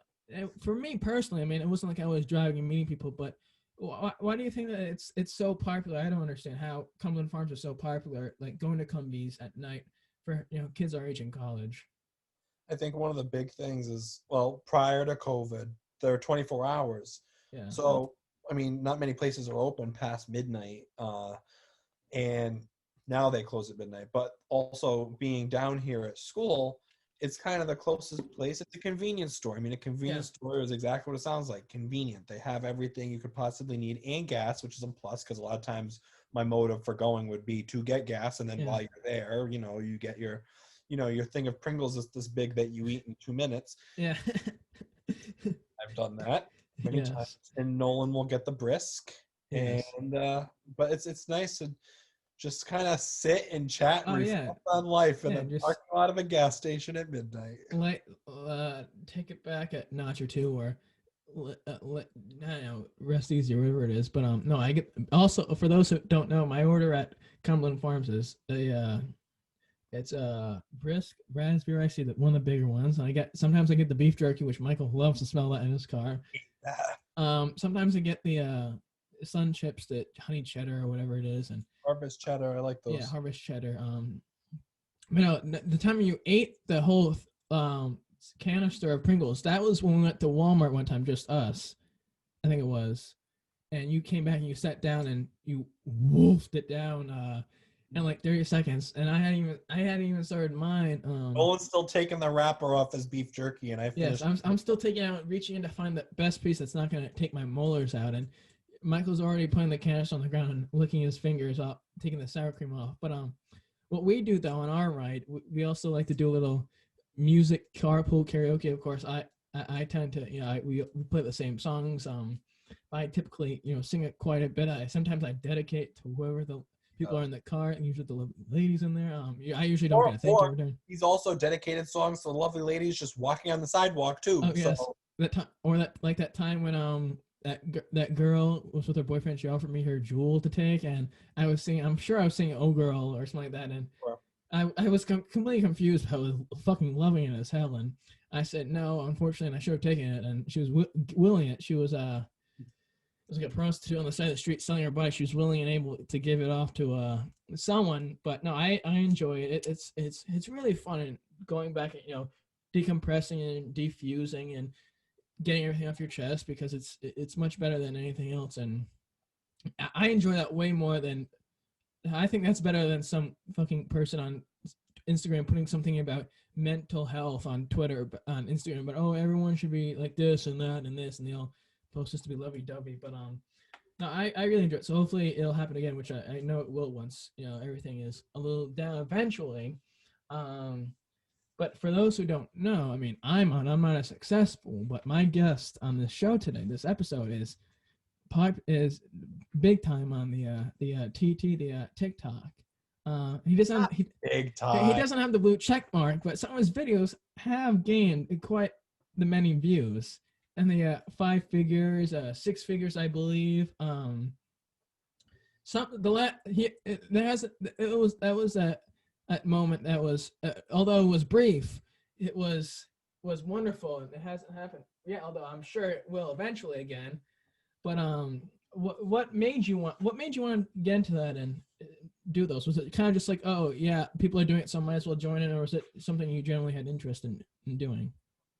for me personally, I mean, it wasn't like I was driving and meeting people. But why do you think that it's so popular? I don't understand how Cumberland Farms are so popular. Like going to Cumbies at night for kids our age in college. I think one of the big things is, well, prior to COVID, they're 24 hours. Yeah. So I mean, not many places are open past midnight, and now they close at midnight. But also being down here at school, it's kind of the closest place. It's a convenience store. I mean, a convenience store is exactly what it sounds like, convenient. They have everything you could possibly need and gas, which is a plus because a lot of times my motive for going would be to get gas. And then while you're there, you get your thing of Pringles is this big that you eat in 2 minutes. Yeah. I've done that many times. And Nolan will get the brisk. Yes. And but it's nice to just kind of sit and chat and reflect on life in the parking lot of a gas station at midnight. Like, take it back a notch or two, or I don't know, rest easy, whatever it is. But no, I get also, for those who don't know, my order at Cumberland Farms is it's a brisk raspberry icy, one of the bigger ones. And sometimes I get the beef jerky, which Michael loves to smell that in his car. Sometimes I get the sun chips, the honey cheddar or whatever it is, and harvest cheddar. I like those. Yeah, harvest cheddar. But no, the time you ate the whole canister of Pringles, that was when we went to Walmart one time, just us, I think it was, and you came back and you sat down and you wolfed it down in like 30 seconds, and I hadn't even started mine. Nolan's still taking the wrapper off his beef jerky, and I finished. Yes, I'm still reaching in to find the best piece that's not going to take my molars out, and Michael's already putting the canister on the ground and licking his fingers off, taking the sour cream off. But what we do though on our ride, we also like to do a little music carpool karaoke. Of course, I tend to we play the same songs. I typically sing it quite a bit. Sometimes I dedicate to whoever the people are in the car, and usually the ladies in there. I usually don't get a thank you every time. He's also dedicated songs to the lovely ladies just walking on the sidewalk too. Oh yes, so. that time when that girl was with her boyfriend. She offered me her jewel to take, and I was singing. I'm sure I was singing "Oh Girl" or something like that, and I was completely confused. But I was fucking loving it as hell, and I said no, unfortunately, and I should have taken it. And she was willing it. She was it was like a prostitute on the side of the street selling her body. She was willing and able to give it off to someone. But no, I enjoy it. It's really fun, and going back, decompressing and defusing and getting everything off your chest, because it's much better than anything else. And I enjoy that way more than, I think that's better than some fucking person on Instagram putting something about mental health on Twitter, on Instagram, but oh, everyone should be like this and that and this, and they all post this to be lovey-dovey. But no, I really enjoy it. So hopefully it'll happen again, which I know it will once, everything is a little down eventually. But for those who don't know, I mean, I'm not as successful, but my guest on this show today, this episode, is big time on the TikTok. He doesn't Big time. he doesn't have the blue check mark, but some of his videos have gained quite the many views, and the 5 figures, 6 figures, I believe. That was a moment that was, although it was brief, it was wonderful, and it hasn't happened yet, although I'm sure it will eventually again. But what made you want to get into that and do those? Was it kind of just like, oh yeah, people are doing it, so I might as well join in, or was it something you generally had interest in doing?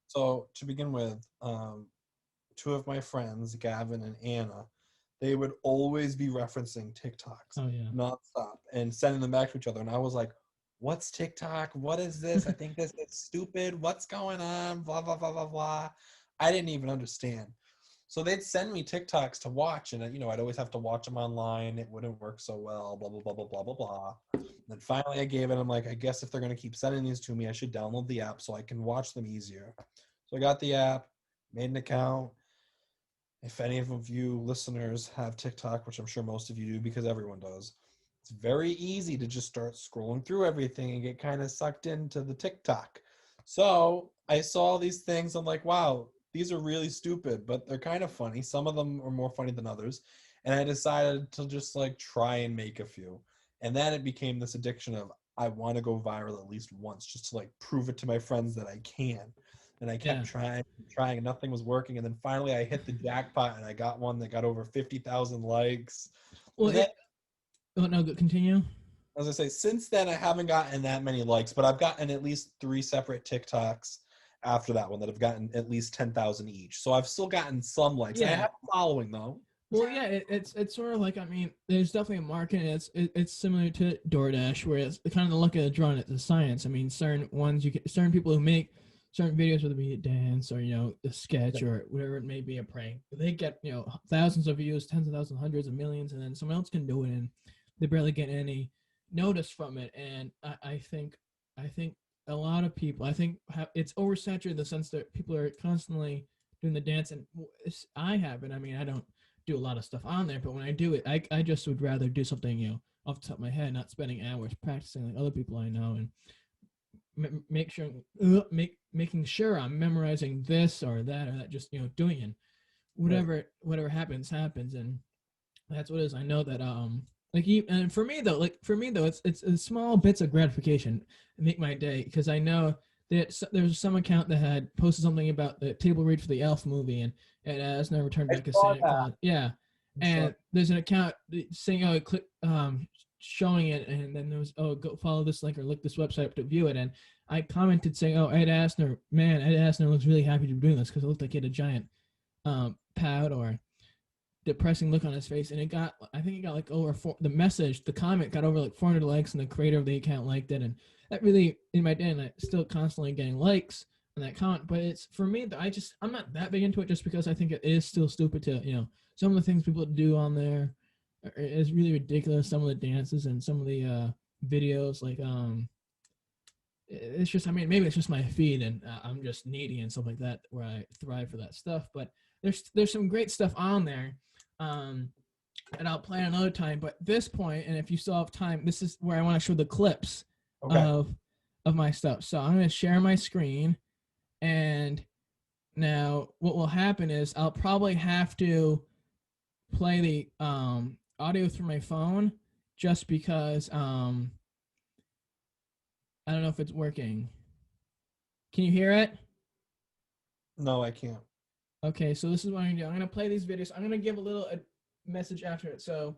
So to begin with, 2 of my friends, Gavin and Anna, they would always be referencing TikToks, Oh yeah, nonstop, and sending them back to each other. And I was like, what's TikTok? What is this? I think this is stupid. What's going on? Blah, blah, blah, blah, blah. I didn't even understand. So they'd send me TikToks to watch, and I'd always have to watch them online. It wouldn't work so well, blah, blah, blah, blah, blah, blah, blah. And then finally I gave it. I'm like, I guess if they're going to keep sending these to me, I should download the app so I can watch them easier. So I got the app, made an account. If any of you listeners have TikTok, which I'm sure most of you do because everyone does, it's very easy to just start scrolling through everything and get kind of sucked into the TikTok. So I saw these things. I'm like, wow, these are really stupid, but they're kind of funny. Some of them are more funny than others. And I decided to just like try and make a few. And then it became this addiction of, I want to go viral at least once, just to like prove it to my friends that I can. And I kept trying, and nothing was working. And then finally I hit the jackpot, and I got one that got over 50,000 likes. well, continue. As I say, since then I haven't gotten that many likes, but I've gotten at least 3 separate TikToks after that one that have gotten at least 10,000 each. So I've still gotten some likes. Yeah. I have a following though. Well, yeah, it's sort of like, I mean, there's definitely a market. It's similar to DoorDash, where it's kind of the look at it drawn at the science. I mean, certain people who make certain videos, whether it be a dance or a sketch or whatever it may be, a prank, they get thousands of views, tens of thousands, hundreds of millions, and then someone else can do it and they barely get any notice from it. And I think a lot of people, it's oversaturated in the sense that people are constantly doing the dance, and I haven't. I mean, I don't do a lot of stuff on there, but when I do it, I just would rather do something off the top of my head, not spending hours practicing like other people I know, and making sure I'm memorizing this or that, just doing it. Whatever happens, and that's what it is. I know that and for me though, it's small bits of gratification that make my day, because I know that there's some account that had posted something about the table read for the Elf movie, and it has never returned back as Santa Claus. Yeah, and there's an account saying, click showing it, and then there was, go follow this link or look this website to view it, and I commented saying, Ed Asner looks really happy to be doing this, because it looked like he had a giant pout or depressing look on his face, and I think it got like the comment got over like 400 likes, and the creator of the account liked it, and that really, in my day, and I'm still constantly getting likes on that comment. But it's, for me, I'm not that big into it, just because I think it is still stupid to some of the things people do on there is really ridiculous. Some of the dances and some of the videos, like it's just, I mean, maybe it's just my feed, and I'm just needy and stuff like that, where I thrive for that stuff. But there's some great stuff on there, and I'll play another time. But at this point, and if you still have time, this is where I want to show the clips of my stuff. So I'm going to share my screen, and now what will happen is I'll probably have to play the audio through my phone, just because I don't know if it's working. Can you hear it? No, I can't. Okay, so this is what I'm going to do. I'm going to play these videos. I'm going to give a little message after it. So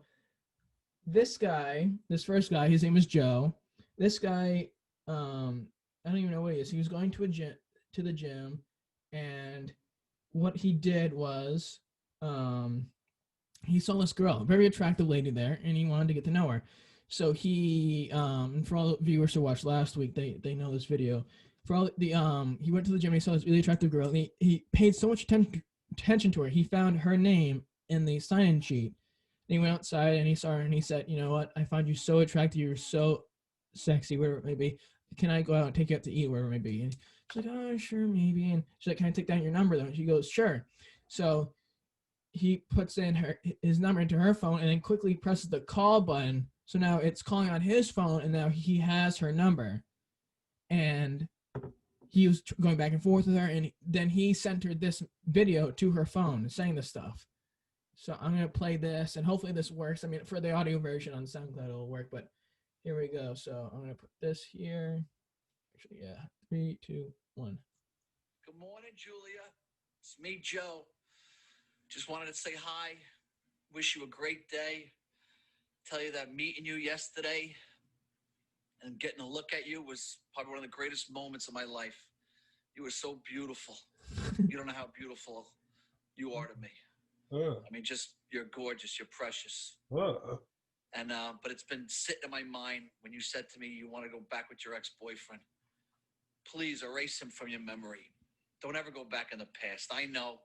this first guy, his name is Joe. This guy, I don't even know what he is. He was going to to the gym, and what he did was he saw this girl, a very attractive lady there, and he wanted to get to know her. So he, for all the viewers who watched last week, they know this video. For all the he went to the gym and he saw this really attractive girl, and he paid so much attention to her. He found her name in the sign-in sheet. And he went outside and he saw her and he said, "You know what? I found you so attractive. You're so sexy, whatever it may be. Can I go out and take you out to eat, whatever it may be?" And she's like, "Oh, sure, maybe." And she's like, "Can I take down your number though?" And she goes, "Sure." So he puts in his number into her phone and then quickly presses the call button. So now it's calling on his phone, and now he has her number. And he was going back and forth with her, and then he sent her this video to her phone saying this stuff. So I'm going to play this, and hopefully this works. I mean, for the audio version on SoundCloud, it'll work, but here we go. So I'm going to put this here. Actually, yeah. 3, 2, 1. Good morning, Julia. It's me, Joe. Just wanted to say hi. Wish you a great day. Tell you that meeting you yesterday and getting a look at you was probably one of the greatest moments of my life. You were so beautiful. You don't know how beautiful you are to me. I mean, just, you're gorgeous. You're precious. And but it's been sitting in my mind when you said to me you want to go back with your ex-boyfriend. Please erase him from your memory. Don't ever go back in the past. I know,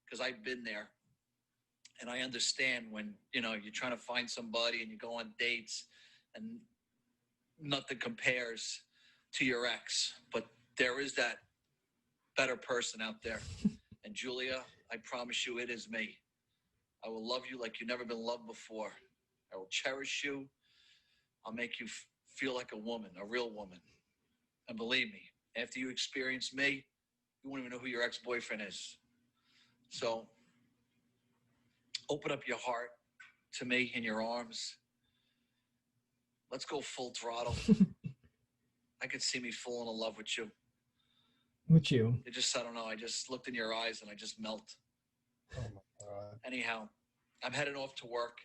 because I've been there. And I understand when, you know, you're trying to find somebody and you go on dates and nothing compares to your ex. But there is that better person out there. And Julia, I promise you it is me. I will love you like you've never been loved before. I will cherish you. I'll make you feel like a woman, a real woman. And believe me, after you experience me, you won't even know who your ex-boyfriend is. So open up your heart to me in your arms. Let's go full throttle. I could see me falling in love with you. With you. It just, I don't know, I just looked in your eyes and I just melt. Oh my God. Anyhow, I'm heading off to work.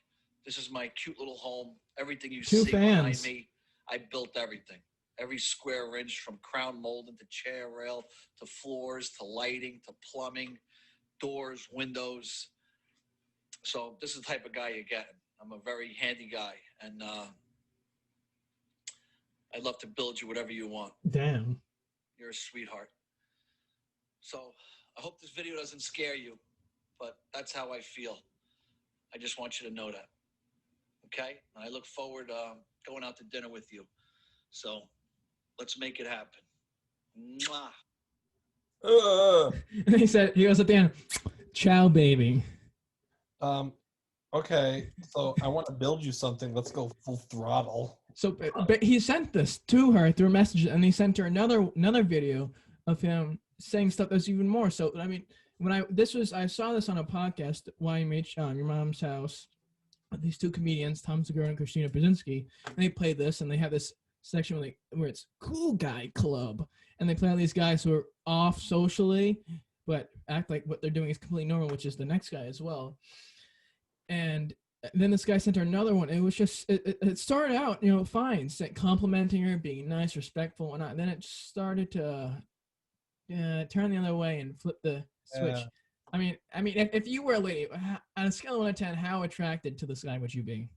This is my cute little home. Everything you Two see fans. behind me, I built everything. Every square inch, from crown molding to chair rail to floors to lighting to plumbing, doors, windows. So this is the type of guy you're getting. I'm a very handy guy, and I'd love to build you whatever you want. Damn. You're a sweetheart. So I hope this video doesn't scare you, but that's how I feel. I just want you to know that. Okay? And I look forward going out to dinner with you. So let's make it happen. Mwah. And he goes at the end, "Ciao, baby." Okay, so I want to build you something. Let's go full throttle. So, but he sent this to her through messages, and he sent her another video of him saying stuff that's even more. So, I mean, when I saw this on a podcast, YMH, Your Mom's House, these two comedians, Tom Segura and Christina Brzezinski, and they play this, and they have this section where it's Cool Guy Club, and they play all these guys who are off socially, but act like what they're doing is completely normal, which is the next guy as well. And then this guy sent her another one. It was just, it started out, you know, fine, complimenting her, being nice, respectful, and whatnot. Then it started to turn the other way and flip the switch. Yeah. I mean, if you were a lady, on a scale of 1 to 10, how attracted to this guy would you be?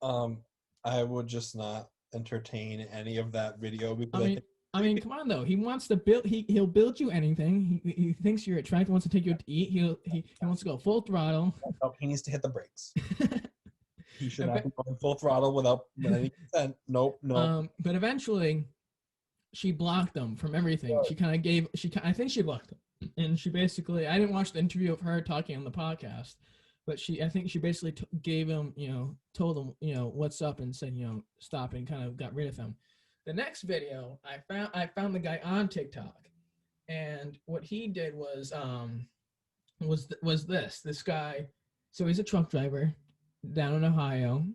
I would just not entertain any of that video because I mean, come on though. He wants to build. He'll build you anything. He thinks you're attractive. Wants to take you out to eat. He wants to go full throttle. he needs to hit the brakes. He should not be going full throttle without any consent. Nope. But eventually, she blocked them from everything. I think she blocked them, and she basically. I didn't watch the interview of her talking on the podcast, but I think she basically gave him, told him, what's up, and said, stop, and kind of got rid of him. The next video, I found the guy on TikTok, and what he did was this guy. So he's a truck driver down in Ohio,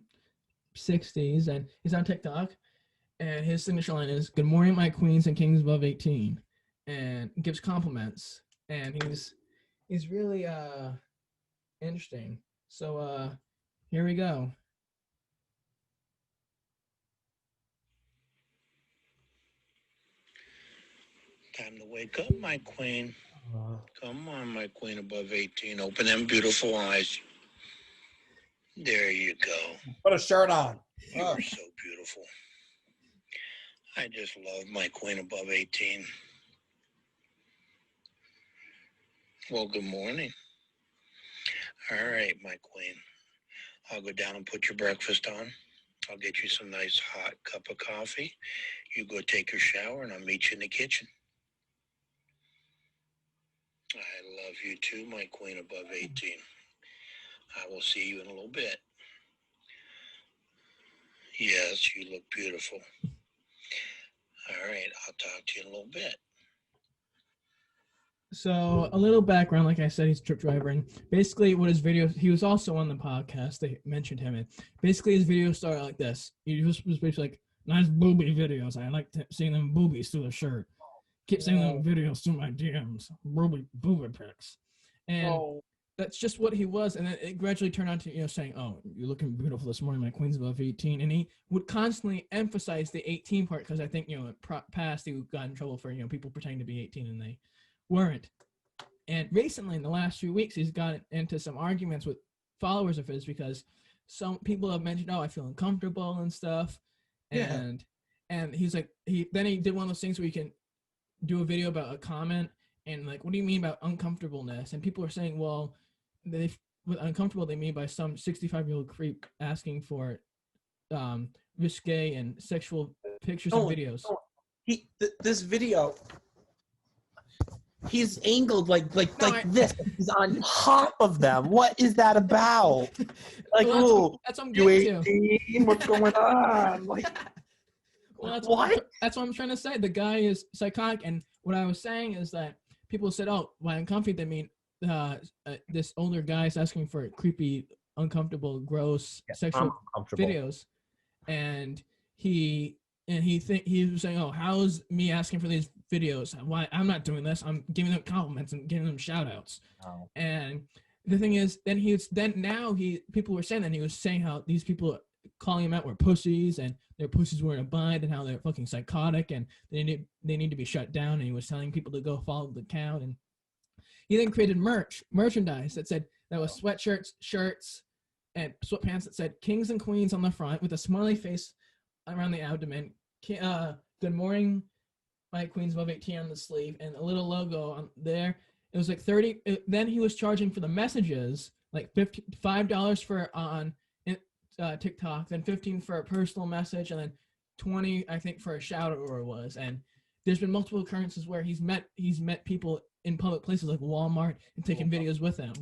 60s, and he's on TikTok, and his signature line is "Good morning, my queens and kings above 18," and gives compliments, and he's really interesting. So here we go. Time to wake up, my queen. Come on, my queen above 18. Open them beautiful eyes. There you go. Put a shirt on. You are so beautiful. I just love my queen above 18. Well, good morning. All right, my queen. I'll go down and put your breakfast on. I'll get you some nice hot cup of coffee. You go take your shower, and I'll meet you in the kitchen. I love you too, my queen above 18. I will see you in a little bit. Yes, you look beautiful. All right, I'll talk to you in a little bit. So a little background, like I said, he's a truck driver, and basically what his video, he was also on the podcast, they mentioned him, and basically his video started like this. He was basically like, nice booby videos, I like seeing them boobies through the shirt. Keep sending them videos through my DMs, booby pics. And that's just what he was, and then it gradually turned on to, saying, oh, you're looking beautiful this morning, my queen's above 18, and he would constantly emphasize the 18 part, because I think, in past he got in trouble for, people pretending to be 18 and they weren't. And recently, in the last few weeks, he's gotten into some arguments with followers of his, because some people have mentioned, oh, I feel uncomfortable and stuff. And he's like, then he did one of those things where you can do a video about a comment and like, what do you mean about uncomfortableness? And people are saying, well, with uncomfortable they mean by some 65-year-old creep asking for risque and sexual pictures and videos. This video, he's angled like this. He's on top of them. What is that about? Like, well, that's what I'm getting to. What's going on? Like, well, what? That's what I'm trying to say. The guy is psychotic, and what I was saying is that people said, "Oh, by uncomfy they mean this older guy is asking for creepy, uncomfortable, gross sexual videos," and he was saying, "Oh, how's me asking for these videos? Why I'm not doing this? I'm giving them compliments and giving them shout outs." Oh. And the thing is, people were saying that he was saying how these people calling him out were pussies, and their pussies were in a bind, and how they're fucking psychotic, and they need to be shut down. And he was telling people to go follow the account, and he then created merchandise that was sweatshirts, shirts, and sweatpants that said "Kings and Queens" on the front with a smiley face around the abdomen. Good morning, my queens above 18 on the sleeve, and a little logo on there. It was like 30. Then he was charging for the messages, like $5 for on TikTok, then 15 for a personal message, and then 20, I think, for a shout out, or it was. And there's been multiple occurrences where he's met people in public places like Walmart and taken videos with them,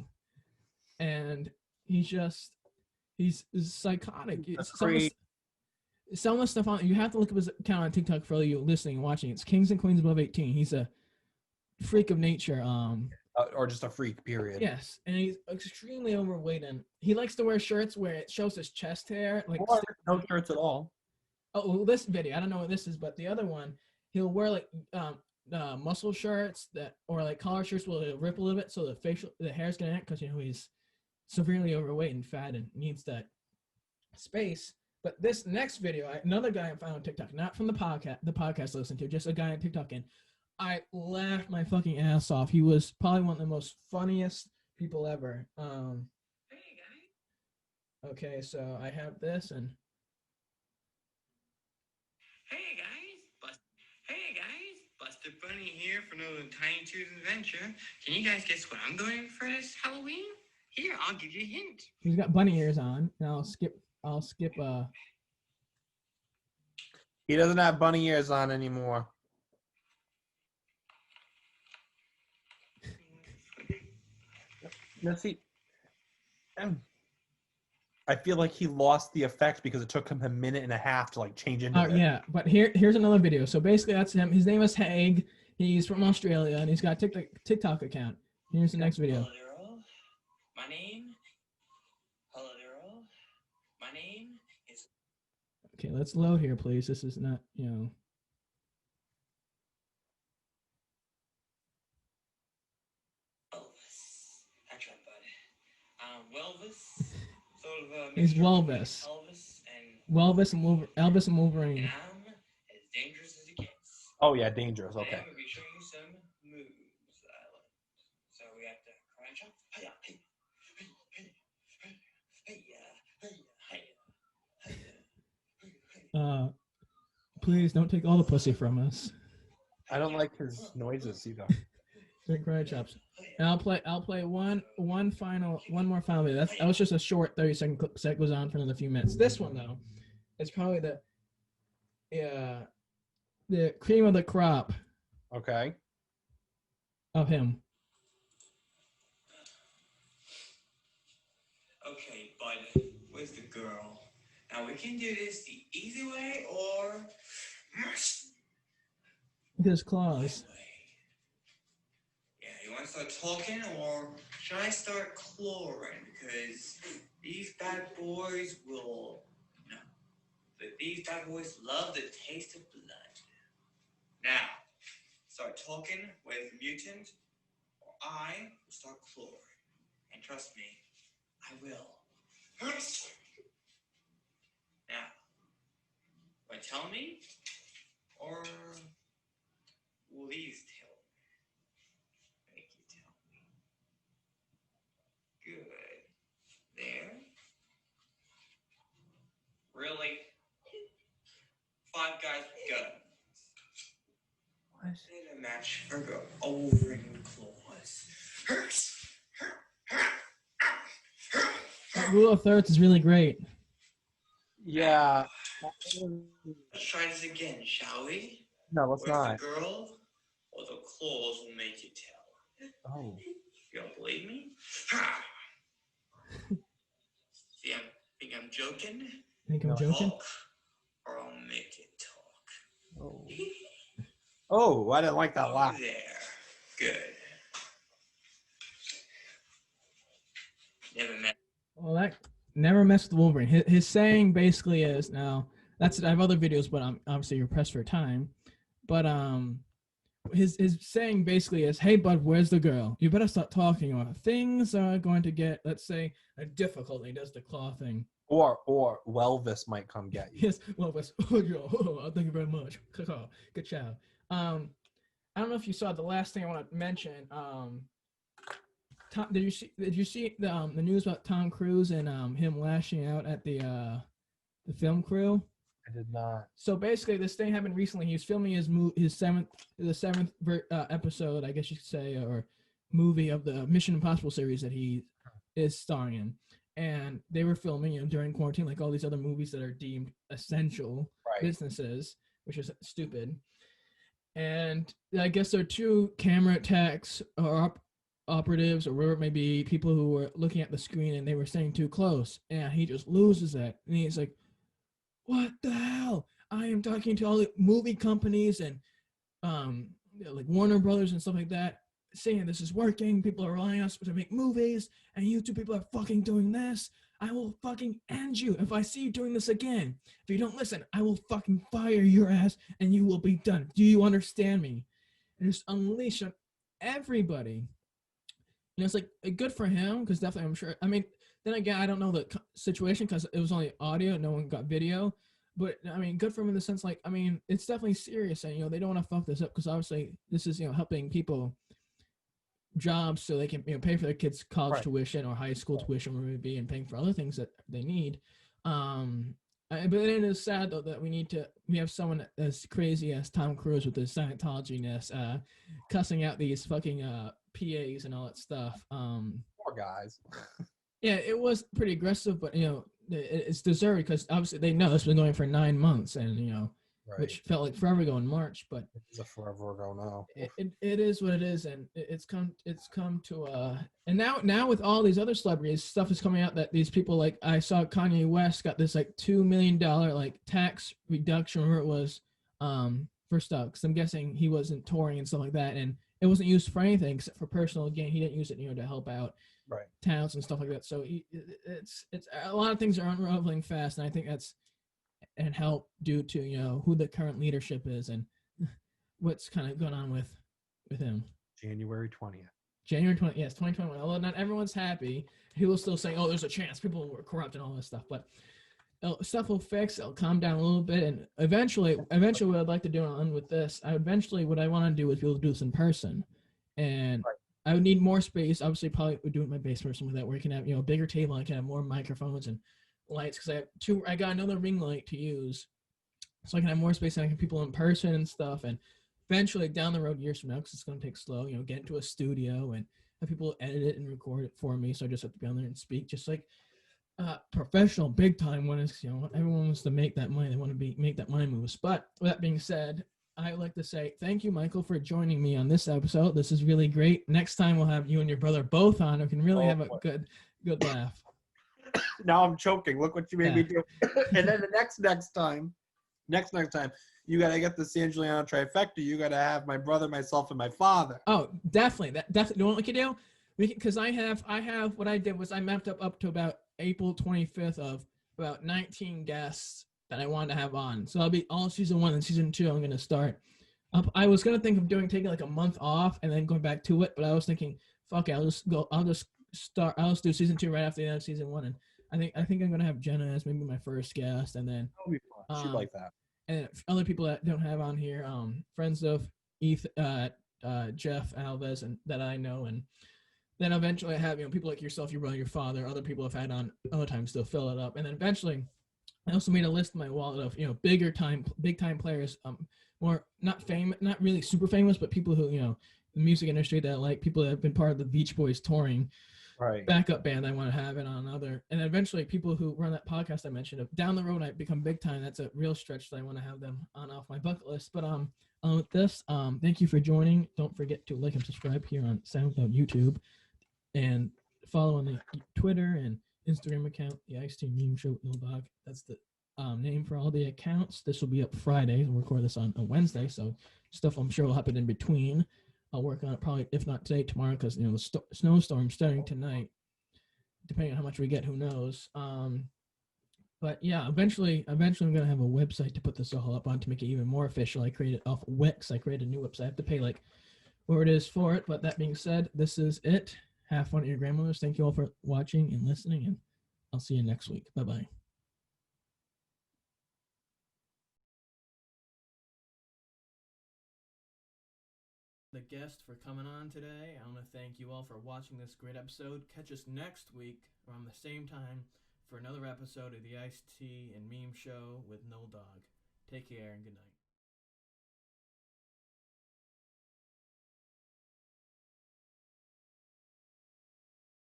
and he's psychotic. Some of the stuff on, you have to look up his account on TikTok for all you listening and watching. It's Kings and Queens above 18. He's a freak of nature. Or just a freak, period. Yes, and he's extremely overweight, and he likes to wear shirts where it shows his chest hair. Like no shirts at all. Oh, well, this video, I don't know what this is, but the other one, he'll wear like muscle shirts or like collar shirts where it'll rip a little bit, so the hair's gonna act, because he's severely overweight and fat and needs that space. But this next video, another guy I found on TikTok, not from the podcast I listened to, just a guy on TikTok, and I laughed my fucking ass off. He was probably one of the most funniest people ever. Hey guys. Okay, so I have this, and Hey guys. Buster Bunny here for another Tiny Toons adventure. Can you guys guess what I'm doing for this Halloween? Here, I'll give you a hint. he's got bunny ears on, and I'll skip. He doesn't have bunny ears on anymore. Let's see. I feel like he lost the effect because it took him a minute and a half to like change into it. Yeah, but here's another video. So basically, that's him. His name is Haig. He's from Australia, and he's got a TikTok account. Here's the next video. Hello there all. My name is... Okay, let's load here, please. This is not, Elvis. That's right, bud. Welvis. Sort of He's Welvis. Elvis and Elvis and Wolverine. And I'm as dangerous as it gets. Oh yeah, dangerous. And Okay. I'm gonna be showing you some moves that I learned. So we have to crunch up. Hiya, hiya, hiya, hiya, hiya, hiya, hiya, hiya. Please don't take all the pussy from us. I don't like his noises either. Drink karate chops. And I'll play one more final video. That was just a short 30-second clip that goes on for another few minutes. This one though, is probably the cream of the crop Okay. of him. Okay, bud, where's the girl? Now we can do this the easy way or With his claws. yeah, you want to start talking or should I start clawing? Because these bad boys will no. But these bad boys love the taste of blood. Now, start talking with mutant or I will start clawing. And trust me, I will. Now, want to tell me? Or will these tell me? Make you tell me. Good. There. Really? 5 guys with guns. What? And a match for go over in claws. That rule of thirds is really great. Yeah. Let's try this again, shall we? No, let's Where's not. the girl? Or the claws will make you tell. Oh. You don't believe me? Think I'm joking? Think I'm No. joking? Talk, or I'll make it talk. Oh. Oh, I didn't like that laugh. There. Good. Never met. Well, that never mess with Wolverine. His saying basically is now I have other videos, but I'm obviously you're pressed for time. But his saying basically is, "Hey, bud, where's the girl? You better start talking, or things are going to get, let's say, difficult." He does the claw thing. Or Welvis might come get you. Yes, well, thank you very much. Good job. I don't know if you saw the last thing I want to mention. Did you see the news about Tom Cruise and him lashing out at the film crew? I did not. So basically, this thing happened recently. He was filming the seventh episode, I guess you could say, or movie of the Mission Impossible series that he is starring in. And they were filming, during quarantine, like all these other movies that are deemed essential businesses, which is stupid. And I guess there are 2 camera techs or operatives or whatever it may be, people who were looking at the screen and they were staying too close. And he just loses it. And he's like, "What the hell? I am talking to all the movie companies and like Warner Brothers and stuff like that, saying this is working. People are relying on us to make movies, and you 2 people are fucking doing this. I will fucking end you if I see you doing this again. If you don't listen, I will fucking fire your ass, and you will be done. Do you understand me?" And just unleash on everybody. And it's like good for him, because definitely I'm sure. I mean, then again, I don't know the situation because it was only audio, no one got video. But I mean, good for him in the sense, like, I mean, it's definitely serious, and they don't want to fuck this up because obviously this is helping people jobs so they can pay for their kids' college tuition or high school tuition, where it be, and paying for other things that they need. But it is sad though that we have someone as crazy as Tom Cruise with his Scientology-ness, cussing out these fucking PAs and all that stuff. Poor guys. Yeah, it was pretty aggressive, but it's deserved because obviously they know it's been going for 9 months, and which felt like forever ago in March, but it's a forever ago now. It is what it is, and it's come to and now with all these other celebrities, stuff is coming out that these people, like I saw Kanye West got this like $2 million like tax reduction, where it was for stuff, because I'm guessing he wasn't touring and stuff like that, and it wasn't used for anything except for personal gain. He didn't use it to help out towns and stuff like that. So it's a lot of things are unraveling fast, and I think that's and help due to who the current leadership is and what's kind of going on with him. January 20th. January 20th, yes, 2021. Although not everyone's happy, he was still saying, "Oh, there's a chance people were corrupt and all this stuff." But stuff will fix. It'll calm down a little bit, and eventually, what I'd like to do on with this, what I want to do is be able to do this in person, and I would need more space. Obviously, probably would do it in my basement or something like that, where you can have a bigger table. I can have more microphones and lights because I got another ring light to use, so I can have more space and I can people in person and stuff. And eventually, down the road, years from now, because it's going to take slow, get into a studio and have people edit it and record it for me. So I just have to be on there and speak, just like professional, big time. When it's everyone wants to make that money, they want to make that money moves. But with that being said, I would like to say thank you, Michael, for joining me on this episode. This is really great. Next time we'll have you and your brother both on. We can really have a good laugh. Now I'm choking. Look what you made me do. And then the next time, you got to get the Sangiuliano trifecta. You got to have my brother, myself, and my father. Oh, definitely. Definitely. You know what we can do? Because I have what I did was I mapped up to about April 25th of about 19 guests that I wanted to have on. So I'll be all season 1 and season 2. I'm going to start. I was going to think of taking like a month off and then going back to it, but I was thinking, fuck it, I'll just do season 2 right after the end of season 1. And I think I'm going to have Jenna as maybe my first guest, and then That'll be fun. She'd like that. And other people that don't have on here, friends of Jeff Alves and that I know, and then eventually I have people like yourself, your brother, your father, other people I've had on other times to fill it up, and then eventually I also made a list in my wallet of big time players, more not really super famous, but people who the music industry that I like, people that have been part of the Beach Boys touring. Right. Backup band I want to have it on other, and eventually people who run that podcast I mentioned. If down the road I become big time, that's a real stretch that I want to have them on off my bucket list. But with this, thank you for joining. Don't forget to like and subscribe here on SoundCloud, YouTube, and follow on the Twitter and Instagram account, the Ice Team Meme Show with No Dog. That's the name for all the accounts. This will be up Friday. We'll record this on a Wednesday, so stuff I'm sure will happen in between. I'll work on it probably, if not today, tomorrow, because the snowstorm's starting tonight. Depending on how much we get, who knows. But yeah, eventually I'm gonna have a website to put this all up on to make it even more official. I created off Wix. I created a new website. I have to pay like where it is for it. But that being said, this is it. Have fun at your grandmother's. Thank you all for watching and listening, and I'll see you next week. Bye-bye. The guest for coming on today. I want to thank you all for watching this great episode. Catch us next week around the same time for another episode of the Ice Tea and Meme Show with No Dog. Take care and good night.